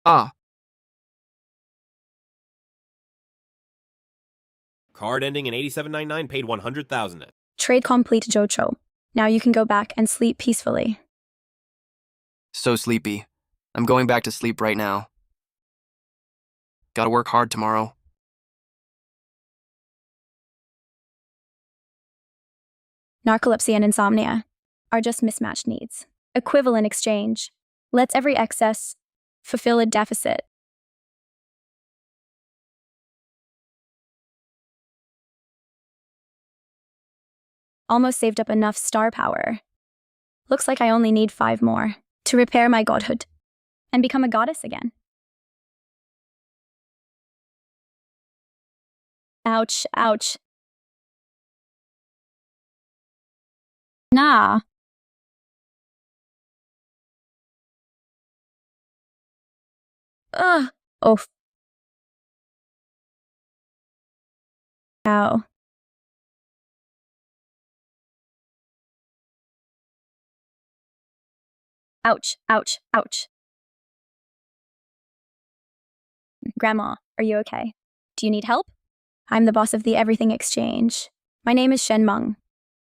Ah, Card ending in 8799 paid 100,000. Trade complete, Jocho. Now you can go back and sleep peacefully. so sleepy. I'm going back to sleep right now. Gotta work hard tomorrow. Narcolepsy and insomnia are just mismatched needs. Equivalent exchange lets every excess fulfill a deficit. Almost saved up enough star power. Looks like I only need 5 more to repair my godhood and become a goddess again. Ouch, ouch. Nah. Ugh. Oh. Ow. Ouch, ouch, ouch. Grandma, are you okay? Do you need help? I'm the boss of the Everything Exchange. My name is Shen Meng.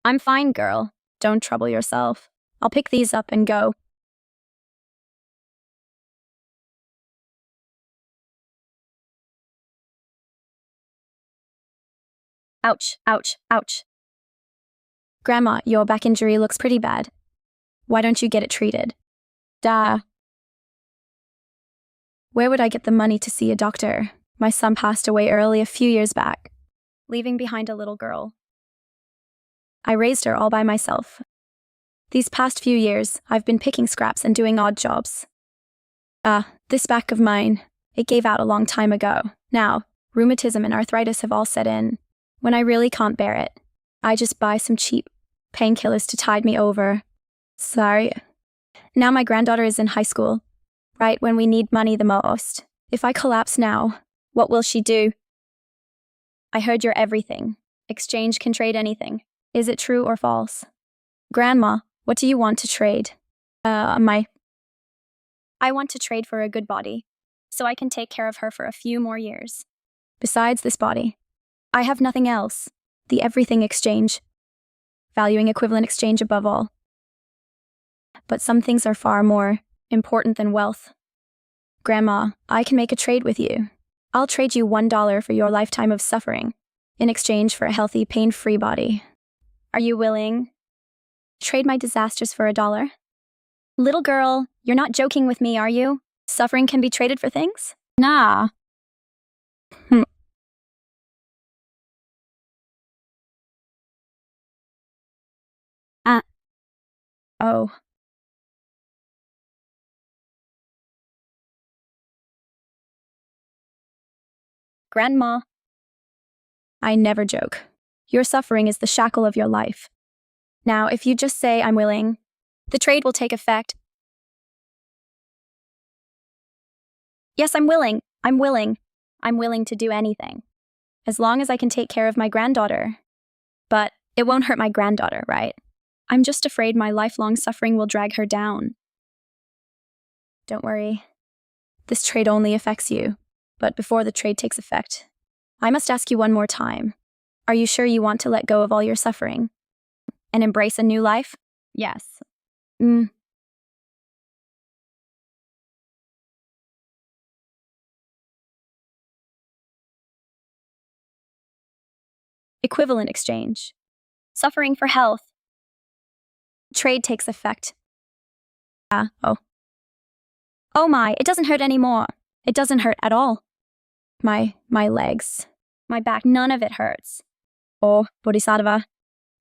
I'm fine, girl. Don't trouble yourself. I'll pick these up and go. Ouch, ouch, ouch. Grandma, your back injury looks pretty bad. Why don't you get it treated? Duh. Where would I get the money to see a doctor? My son passed away early a few years back, leaving behind a little girl. I raised her all by myself. These past few years, I've been picking scraps and doing odd jobs. This back of mine, it gave out a long time ago. Now, rheumatism and arthritis have all set in. When I really can't bear it, I just buy some cheap painkillers to tide me over. Sorry. Now my granddaughter is in high school, right when we need money the most. If I collapse now, what will she do? I heard you're everything. Exchange can trade anything. Is it true or false? Grandma, what do you want to trade? I want to trade for a good body, so I can take care of her for a few more years. Besides this body, I have nothing else. The Everything Exchange. Valuing equivalent exchange above all. But some things are far more important than wealth. Grandma, I can make a trade with you. I'll trade you $1 for your lifetime of suffering, in exchange for a healthy, pain-free body. Are you willing? Trade my disasters for $1? Little girl, you're not joking with me, are you? Suffering can be traded for things? Nah. Oh. Grandma. I never joke. Your suffering is the shackle of your life. Now, if you just say I'm willing, the trade will take effect. Yes, I'm willing. I'm willing. I'm willing to do anything. As long as I can take care of my granddaughter. But it won't hurt my granddaughter, right? I'm just afraid my lifelong suffering will drag her down. Don't worry. This trade only affects you. But before the trade takes effect, I must ask you one more time. Are you sure you want to let go of all your suffering and embrace a new life? Yes. Equivalent exchange. Suffering for health. Trade takes effect. Oh my, it doesn't hurt anymore. It doesn't hurt at all. My legs, my back, none of it hurts. Oh, Bodhisattva.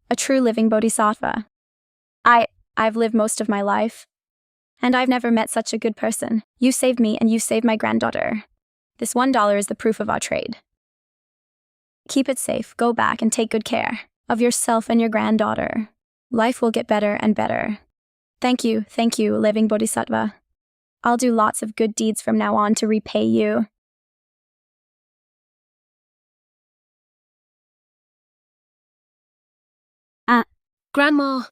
a true living bodhisattva. I've lived most of my life, and I've never met such a good person. You saved me and you saved my granddaughter. This $1 is the proof of our trade. Keep it safe, go back and take good care of yourself and your granddaughter. Life will get better and better. Thank you, living bodhisattva. I'll do lots of good deeds from now on to repay you. Grandma.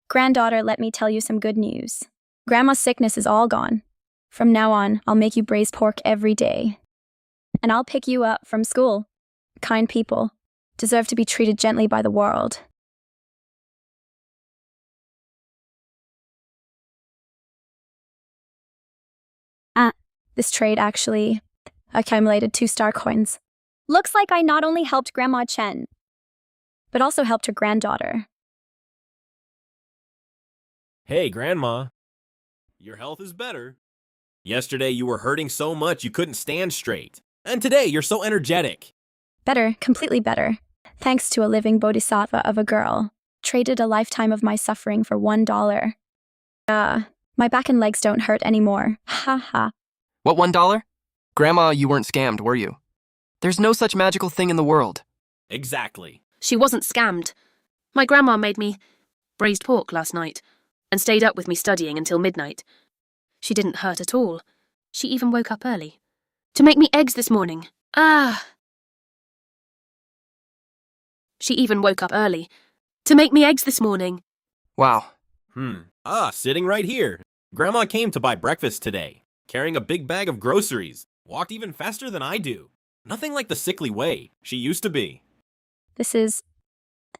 Granddaughter, let me tell you some good news. Grandma's sickness is all gone. From now on, I'll make you braised pork every day. And I'll pick you up from school. Kind people deserve to be treated gently by the world. This trade actually accumulated 2 star coins. Looks like I not only helped Grandma Chen, but also helped her granddaughter. Hey, Grandma. Your health is better. Yesterday you were hurting so much you couldn't stand straight. And today you're so energetic. Better, completely better. Thanks to a living bodhisattva of a girl. Traded a lifetime of my suffering for $1. My back and legs don't hurt anymore. Ha ha. What, $1? Grandma, you weren't scammed, were you? There's no such magical thing in the world. Exactly. She wasn't scammed. My grandma made me braised pork last night and stayed up with me studying until midnight. She didn't hurt at all. She even woke up early to make me eggs this morning. She even woke up early to make me eggs this morning. Wow. Sitting right here. Grandma came to buy breakfast today, carrying a big bag of groceries. Walked even faster than I do. Nothing like the sickly way she used to be. This is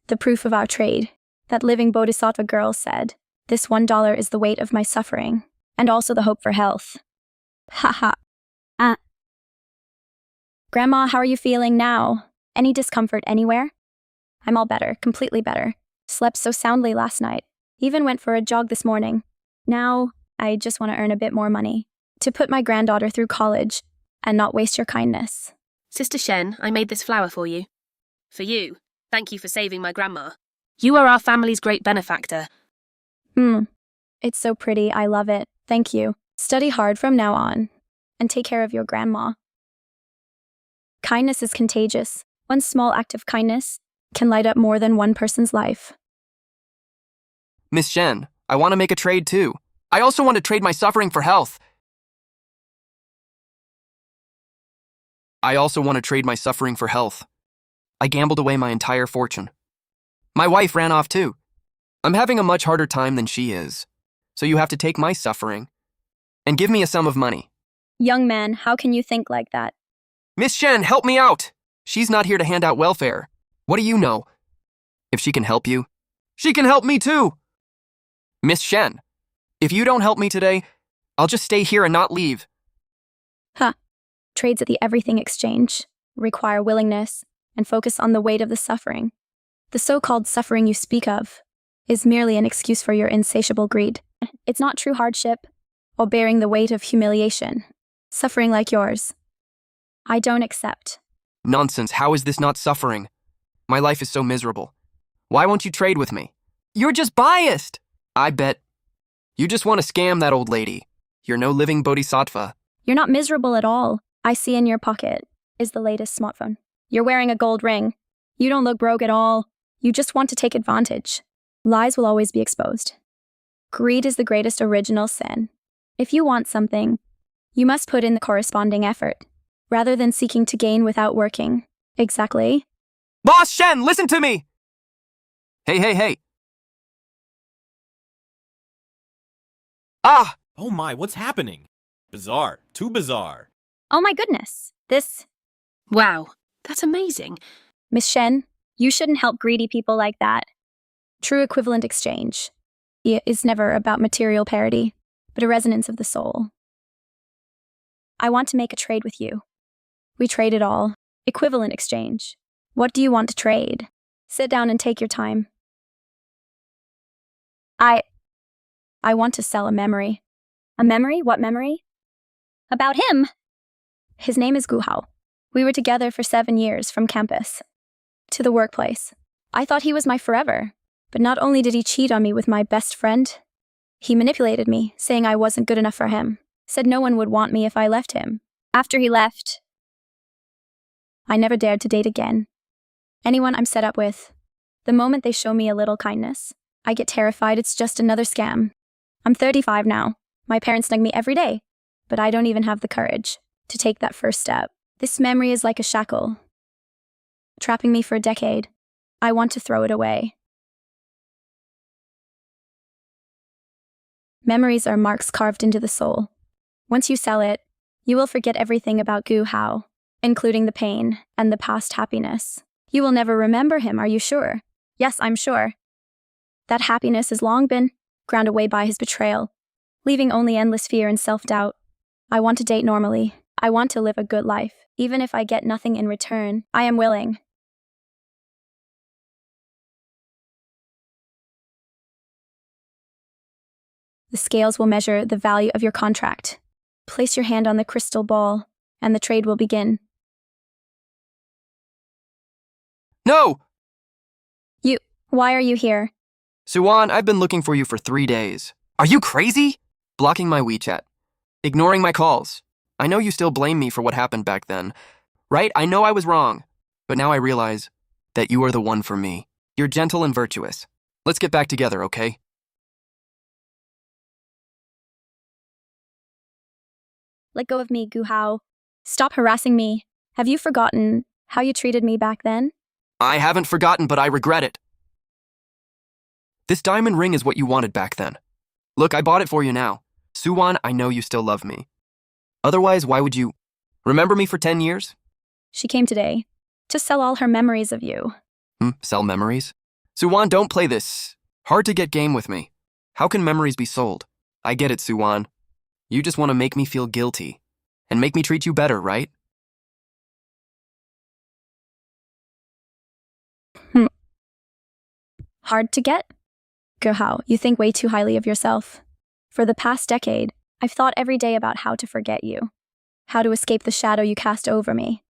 the proof of our trade. That living bodhisattva girl said, this $1 is the weight of my suffering, and also the hope for health. Ha ha. Grandma, how are you feeling now? Any discomfort anywhere? I'm all better, completely better. Slept so soundly last night. Even went for a jog this morning. Now, I just want to earn a bit more money to put my granddaughter through college and not waste your kindness. Sister Shen, I made this flower for you. For you. Thank you for saving my grandma. You are our family's great benefactor. It's so pretty, I love it. Thank you. Study hard from now on, and take care of your grandma. Kindness is contagious. One small act of kindness can light up more than one person's life. Miss Shen, I want to make a trade too. I also want to trade my suffering for health. I gambled away my entire fortune. My wife ran off too. I'm having a much harder time than she is. So you have to take my suffering and give me a sum of money. Young man, how can you think like that? Miss Shen, help me out! She's not here to hand out welfare. What do you know? If she can help you, she can help me too! Miss Shen, if you don't help me today, I'll just stay here and not leave. Trades at the everything exchange require willingness and focus on the weight of the suffering. The so-called suffering you speak of is merely an excuse for your insatiable greed. It's not true hardship or bearing the weight of humiliation. Suffering like yours, I don't accept. Nonsense, how is this not suffering? My life is so miserable. Why won't you trade with me? You're just biased! I bet. You just want to scam that old lady. You're no living bodhisattva. You're not miserable at all. I see in your pocket is the latest smartphone. You're wearing a gold ring. You don't look broke at all. You just want to take advantage. Lies will always be exposed. Greed is the greatest original sin. If you want something, you must put in the corresponding effort, rather than seeking to gain without working. Exactly. Boss Shen, listen to me! Hey. Oh my, what's happening? Bizarre. Too bizarre. Oh my goodness. This... Wow, that's amazing. Miss Shen, you shouldn't help greedy people like that. True equivalent exchange is never about material parity, but a resonance of the soul. I want to make a trade with you. We trade it all. Equivalent exchange. What do you want to trade? Sit down and take your time. I want to sell a memory. A memory? What memory? About him. His name is Gu Hao. We were together for 7 years from campus to the workplace. I thought he was my forever. But not only did he cheat on me with my best friend, he manipulated me, saying I wasn't good enough for him. Said no one would want me if I left him. After he left, I never dared to date again. Anyone I'm set up with, the moment they show me a little kindness, I get terrified it's just another scam. I'm 35 now. My parents nag me every day, but I don't even have the courage to take that first step. This memory is like a shackle, trapping me for a decade. I want to throw it away. Memories are marks carved into the soul. Once you sell it, you will forget everything about Gu Hao, including the pain and the past happiness. You will never remember him, are you sure? Yes, I'm sure. That happiness has long been ground away by his betrayal, leaving only endless fear and self-doubt. I want to date normally. I want to live a good life. Even if I get nothing in return, I am willing. The scales will measure the value of your contract. Place your hand on the crystal ball, and the trade will begin. No! Why are you here? Suwan, I've been looking for you for 3 days. Are you crazy? Blocking my WeChat. Ignoring my calls. I know you still blame me for what happened back then. Right? I know I was wrong. But now I realize that you are the one for me. You're gentle and virtuous. Let's get back together, okay? Let go of me, Gu Hao. Stop harassing me. Have you forgotten how you treated me back then? I haven't forgotten, but I regret it. This diamond ring is what you wanted back then. Look, I bought it for you now. Suwan, I know you still love me. Otherwise, why would you remember me for 10 years? She came today to sell all her memories of you. Sell memories? Suwan, don't play this hard-to-get game with me. How can memories be sold? I get it, Suwan. You just want to make me feel guilty and make me treat you better, right? Hard to get? Gu Hao, you think way too highly of yourself. For the past decade, I've thought every day about how to forget you, how to escape the shadow you cast over me.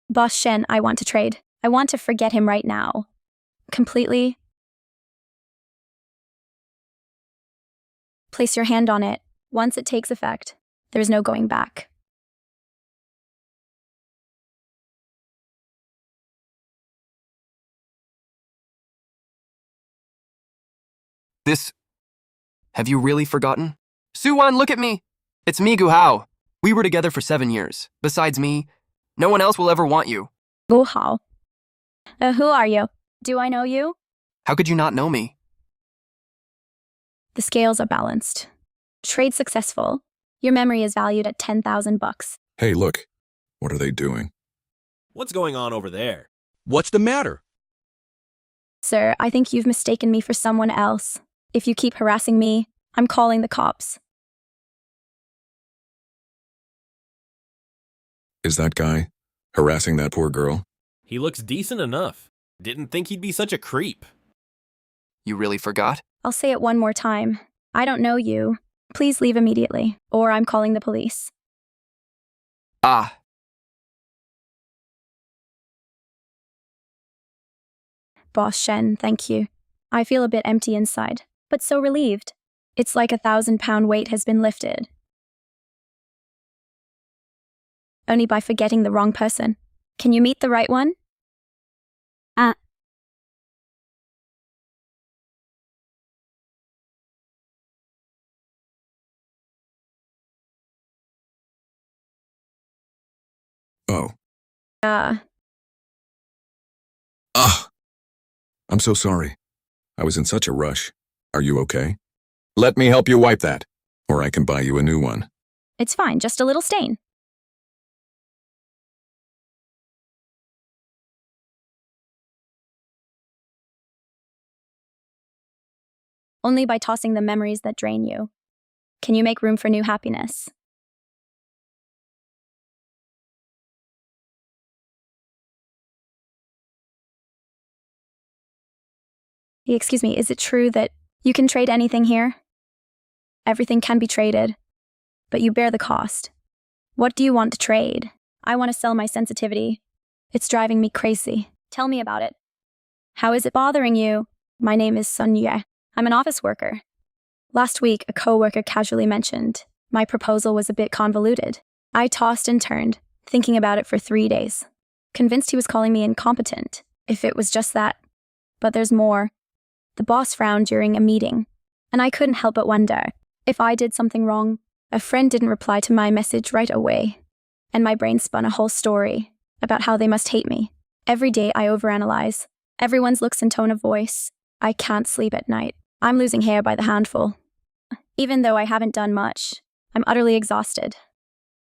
Boss Shen, I want to trade. I want to forget him right now. Completely. Place your hand on it. Once it takes effect, there's no going back. Have you really forgotten? Suwan, look at me! It's me, Gu Hao. We were together for 7 years. Besides me, no one else will ever want you. Gu Hao. Who are you? Do I know you? How could you not know me? The scales are balanced. Trade successful. Your memory is valued at 10,000 bucks. Hey, look. What are they doing? What's going on over there? What's the matter? Sir, I think you've mistaken me for someone else. If you keep harassing me, I'm calling the cops. Is that guy harassing that poor girl? He looks decent enough. Didn't think he'd be such a creep. You really forgot? I'll say it one more time. I don't know you. Please leave immediately, or I'm calling the police. Ah. Boss Shen, thank you. I feel a bit empty inside, but so relieved. It's like a 1,000-pound weight has been lifted. Only by forgetting the wrong person. Can you meet the right one? Oh. Uh, Ah! I'm so sorry. I was in such a rush. Are you okay? Let me help you wipe that. Or I can buy you a new one. it's fine, just a little stain. Only by tossing the memories that drain you can you make room for new happiness. Excuse me, is it true that you can trade anything here? Everything can be traded, but you bear the cost. What do you want to trade? I want to sell my sensitivity. It's driving me crazy. Tell me about it. How is it bothering you? My name is Sun Yue. I'm an office worker. Last week, a coworker casually mentioned my proposal was a bit convoluted. I tossed and turned, thinking about it for 3 days, convinced he was calling me incompetent, if it was just that. But there's more. The boss frowned during a meeting, and I couldn't help but wonder if I did something wrong. A friend didn't reply to my message right away, and my brain spun a whole story about how they must hate me. Every day I overanalyze everyone's looks and tone of voice. I can't sleep at night. I'm losing hair by the handful. Even though I haven't done much, I'm utterly exhausted.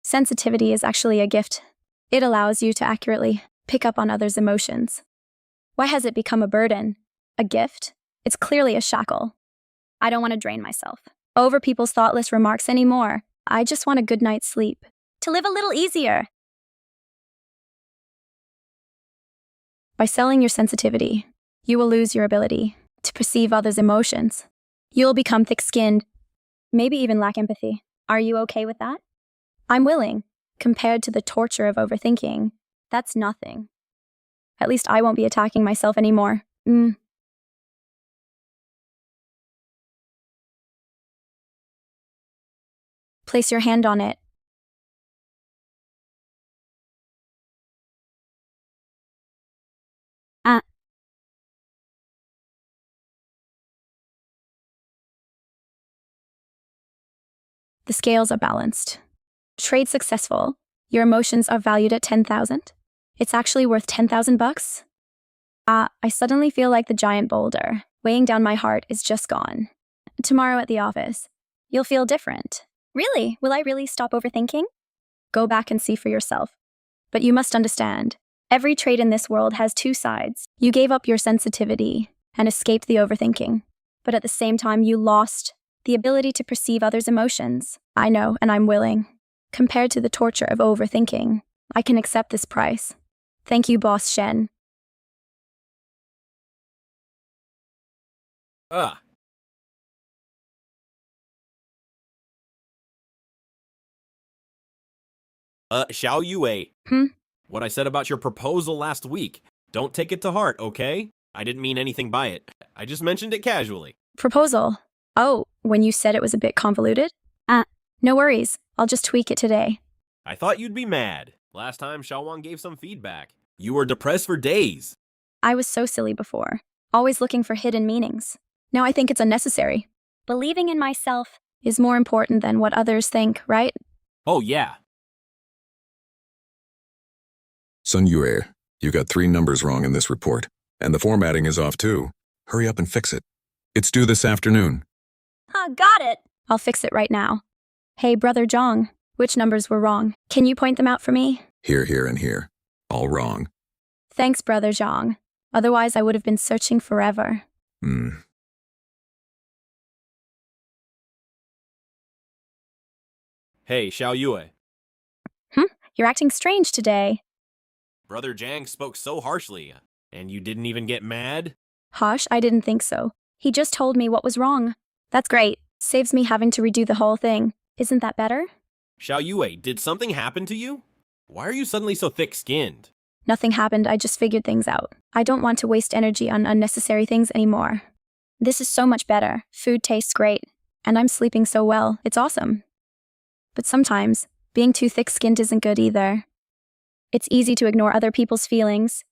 Sensitivity is actually a gift. It allows you to accurately pick up on others' emotions. Why has it become a burden? A gift? It's clearly a shackle. I don't want to drain myself over people's thoughtless remarks anymore. I just want a good night's sleep. To live a little easier. By selling your sensitivity, you will lose your ability to perceive others' emotions. You'll become thick-skinned, maybe even lack empathy. Are you okay with that? I'm willing. Compared to the torture of overthinking, that's nothing. At least I won't be attacking myself anymore. Place your hand on it. The scales are balanced. Trade successful. Your emotions are valued at 10,000. It's actually worth 10,000 bucks. I suddenly feel like the giant boulder weighing down my heart is just gone. Tomorrow at the office, you'll feel different. Really? Will I really stop overthinking? Go back and see for yourself. But you must understand, every trade in this world has two sides. You gave up your sensitivity and escaped the overthinking. But at the same time, you lost the ability to perceive others' emotions. I know, and I'm willing. Compared to the torture of overthinking, I can accept this price. Thank you, Boss Shen. Xiao Yue. What I said about your proposal last week. Don't take it to heart, okay? I didn't mean anything by it. I just mentioned it casually. Proposal? Oh, when you said it was a bit convoluted? No worries. I'll just tweak it today. I thought you'd be mad. Last time Xiaowang gave some feedback. You were depressed for days. I was so silly before, always looking for hidden meanings. Now I think it's unnecessary. Believing in myself is more important than what others think, right? Oh, yeah. Sun Yue, you got 3 numbers wrong in this report, and the formatting is off too. Hurry up and fix it. It's due this afternoon. Got it. I'll fix it right now. Hey, Brother Zhang, which numbers were wrong? Can you point them out for me? Here, here, and here. All wrong. Thanks, Brother Zhang. Otherwise, I would have been searching forever. Hey, Xiao Yue. You're acting strange today. Brother Zhang spoke so harshly, and you didn't even get mad? Harsh? I didn't think so. He just told me what was wrong. That's great. Saves me having to redo the whole thing. Isn't that better? Xiao Yue, did something happen to you? Why are you suddenly so thick-skinned? Nothing happened, I just figured things out. I don't want to waste energy on unnecessary things anymore. This is so much better. Food tastes great. And I'm sleeping so well. It's awesome. But sometimes, being too thick-skinned isn't good either. It's easy to ignore other people's feelings.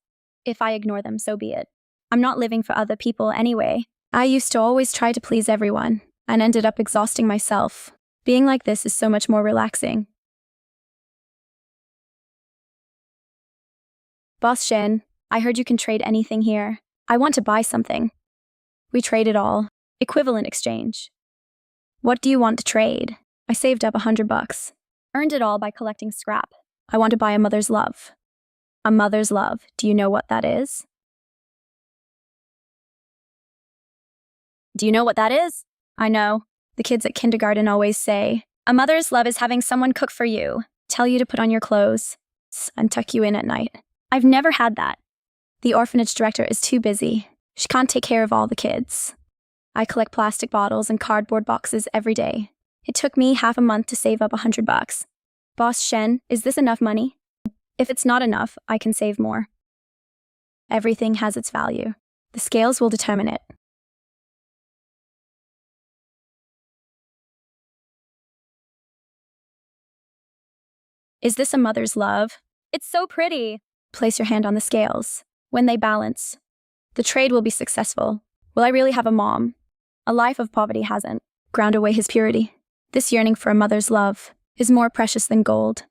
If I ignore them, so be it. I'm not living for other people anyway. I used to always try to please everyone, and ended up exhausting myself. Being like this is so much more relaxing. Boss Shen, I heard you can trade anything here. I want to buy something. We trade it all. Equivalent exchange. What do you want to trade? I saved up $100. Earned it all by collecting scrap. I want to buy a mother's love. A mother's love. Do you know what that is? Do you know what that is? I know. The kids at kindergarten always say, a mother's love is having someone cook for you, tell you to put on your clothes, and tuck you in at night. I've never had that. The orphanage director is too busy. She can't take care of all the kids. I collect plastic bottles and cardboard boxes every day. It took me half a month to save up $100. Boss Shen, is this enough money? If it's not enough, I can save more. Everything has its value. The scales will determine it. Is this a mother's love? It's so pretty. Place your hand on the scales. When they balance, the trade will be successful. Will I really have a mom? A life of poverty hasn't ground away his purity. This yearning for a mother's love is more precious than gold.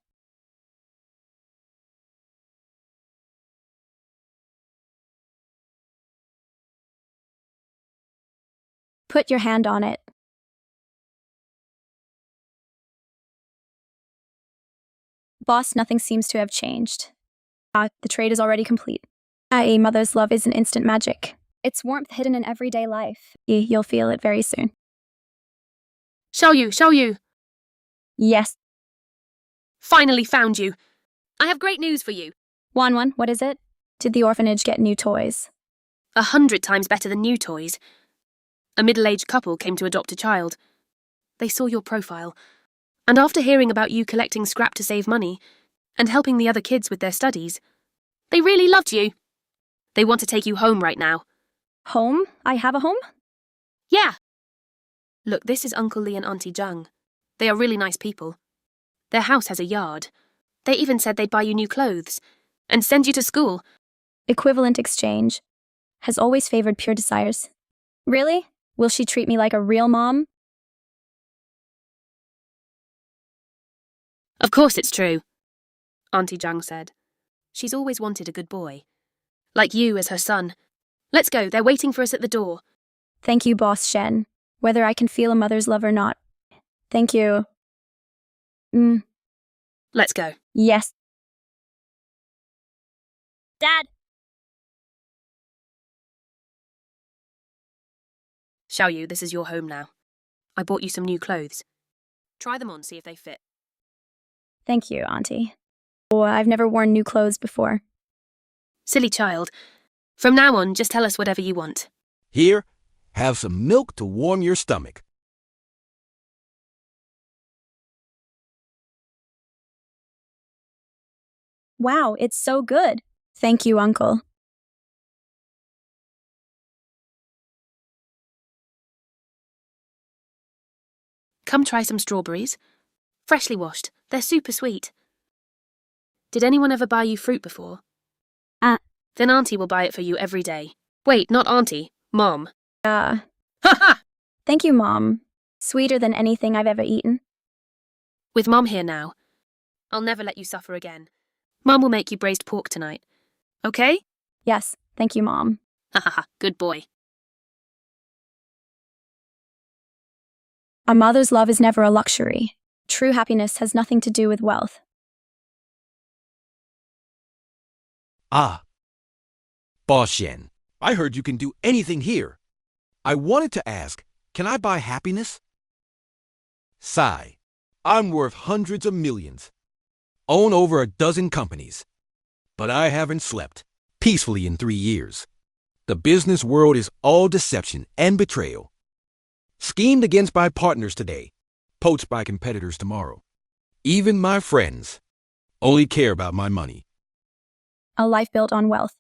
Put your hand on it. Boss, nothing seems to have changed. The trade is already complete. A mother's love isn't instant magic. It's warmth hidden in everyday life. You'll feel it very soon. Show you. Yes. Finally found you. I have great news for you. Wan, what is it? Did the orphanage get new toys? 100 times better than new toys. A middle-aged couple came to adopt a child. They saw your profile, and after hearing about you collecting scrap to save money and helping the other kids with their studies, they really loved you. They want to take you home right now. Home? I have a home? Yeah. Look, this is Uncle Lee and Auntie Zhang. They are really nice people. Their house has a yard. They even said they'd buy you new clothes and send you to school. Equivalent exchange has always favored pure desires. Really? Will she treat me like a real mom? Of course it's true, Auntie Zhang said. She's always wanted a good boy. Like you as her son. Let's go, they're waiting for us at the door. Thank you, Boss Shen. Whether I can feel a mother's love or not. Thank you. Let's go. Yes. Dad! Xiaoyu, this is your home now. I bought you some new clothes. Try them on, see if they fit. Thank you, Auntie. Oh, I've never worn new clothes before. Silly child. From now on, just tell us whatever you want. Here, have some milk to warm your stomach. Wow, it's so good. Thank you, Uncle. Come try some strawberries. Freshly washed. They're super sweet. Did anyone ever buy you fruit before? Then Auntie will buy it for you every day. Wait, not Auntie. Mom. Ha ha! Thank you, Mom. Sweeter than anything I've ever eaten. With Mom here now, I'll never let you suffer again. Mom will make you braised pork tonight. Okay? Yes, thank you, Mom. Ha ha ha, good boy. A mother's love is never a luxury. True happiness has nothing to do with wealth. Boss Shen, I heard you can do anything here. I wanted to ask, can I buy happiness? Sigh, I'm worth hundreds of millions. Own over a dozen companies. But I haven't slept peacefully in 3 years. The business world is all deception and betrayal. Schemed against by partners today, poached by competitors tomorrow. Even my friends only care about my money. A life built on wealth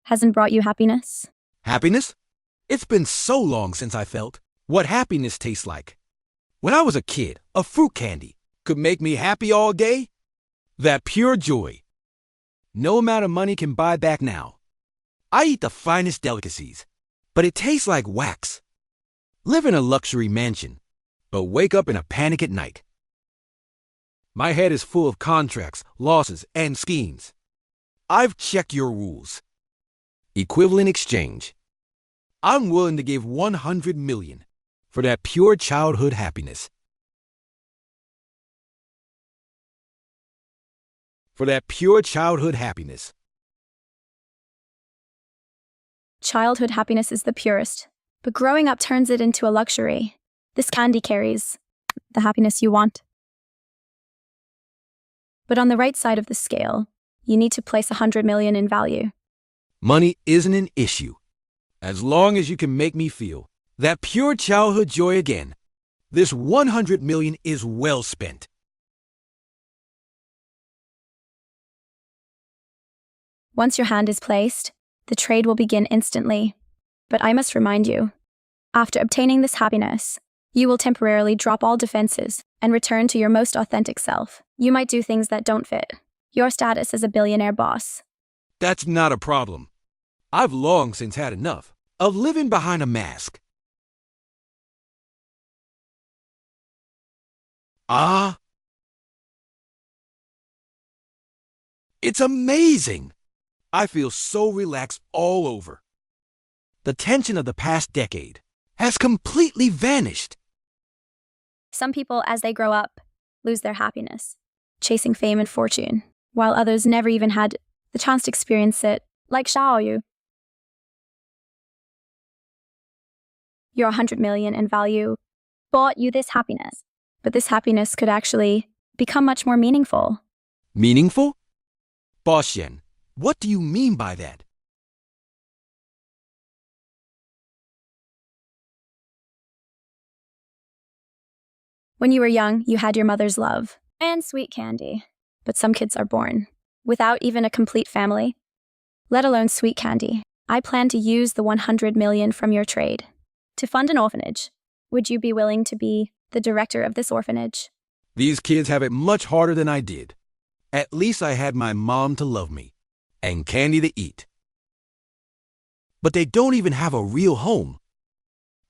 hasn't brought you happiness? Happiness? It's been so long since I felt what happiness tastes like. When I was a kid, a fruit candy could make me happy all day. That pure joy. No amount of money can buy back now. I eat the finest delicacies, but it tastes like wax. Live in a luxury mansion, but wake up in a panic at night. My head is full of contracts, losses, and schemes. I've checked your rules. Equivalent exchange. I'm willing to give 100 million for that pure childhood happiness. For that pure childhood happiness. Childhood happiness is the purest, but growing up turns it into a luxury. This candy carries the happiness you want. But on the right side of the scale, you need to place 100 million in value. Money isn't an issue. As long as you can make me feel that pure childhood joy again, this 100 million is well spent. Once your hand is placed, the trade will begin instantly. But I must remind you, after obtaining this happiness, you will temporarily drop all defenses and return to your most authentic self. You might do things that don't fit your status as a billionaire boss. That's not a problem. I've long since had enough of living behind a mask. It's amazing. I feel so relaxed all over. The tension of the past decade has completely vanished. Some people, as they grow up, lose their happiness, chasing fame and fortune, while others never even had the chance to experience it, like Xiaoyu. Your 100 million in value bought you this happiness, but this happiness could actually become much more meaningful. Meaningful? Boss Shen, what do you mean by that? When you were young, you had your mother's love and sweet candy. But some kids are born without even a complete family, let alone sweet candy. I plan to use the 100 million from your trade to fund an orphanage. Would you be willing to be the director of this orphanage? These kids have it much harder than I did. At least I had my mom to love me and candy to eat. But they don't even have a real home.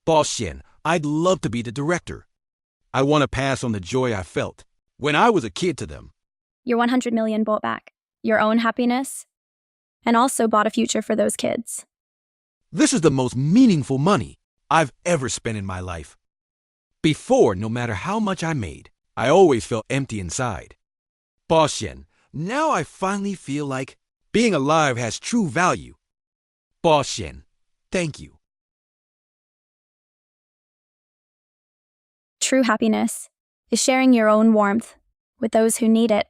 Boss Shen, I'd love to be the director. I want to pass on the joy I felt when I was a kid to them. Your 100 million bought back your own happiness and also bought a future for those kids. This is the most meaningful money I've ever spent in my life. Before, no matter how much I made, I always felt empty inside. Boss Shen, now I finally feel like being alive has true value. Boss Shen, thank you. True happiness is sharing your own warmth with those who need it.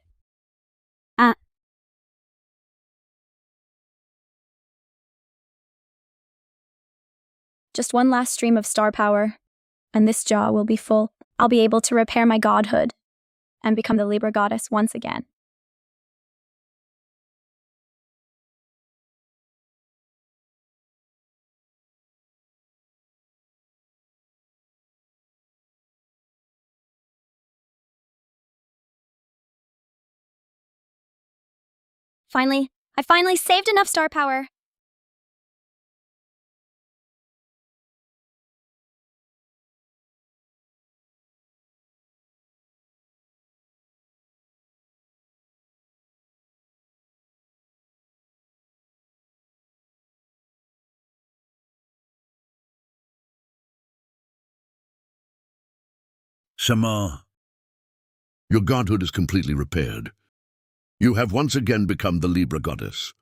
Just one last stream of star power, and this jaw will be full. I'll be able to repair my godhood and become the Libra goddess once again. I finally saved enough star power. Shen Meng, your godhood is completely repaired. You have once again become the Libra goddess.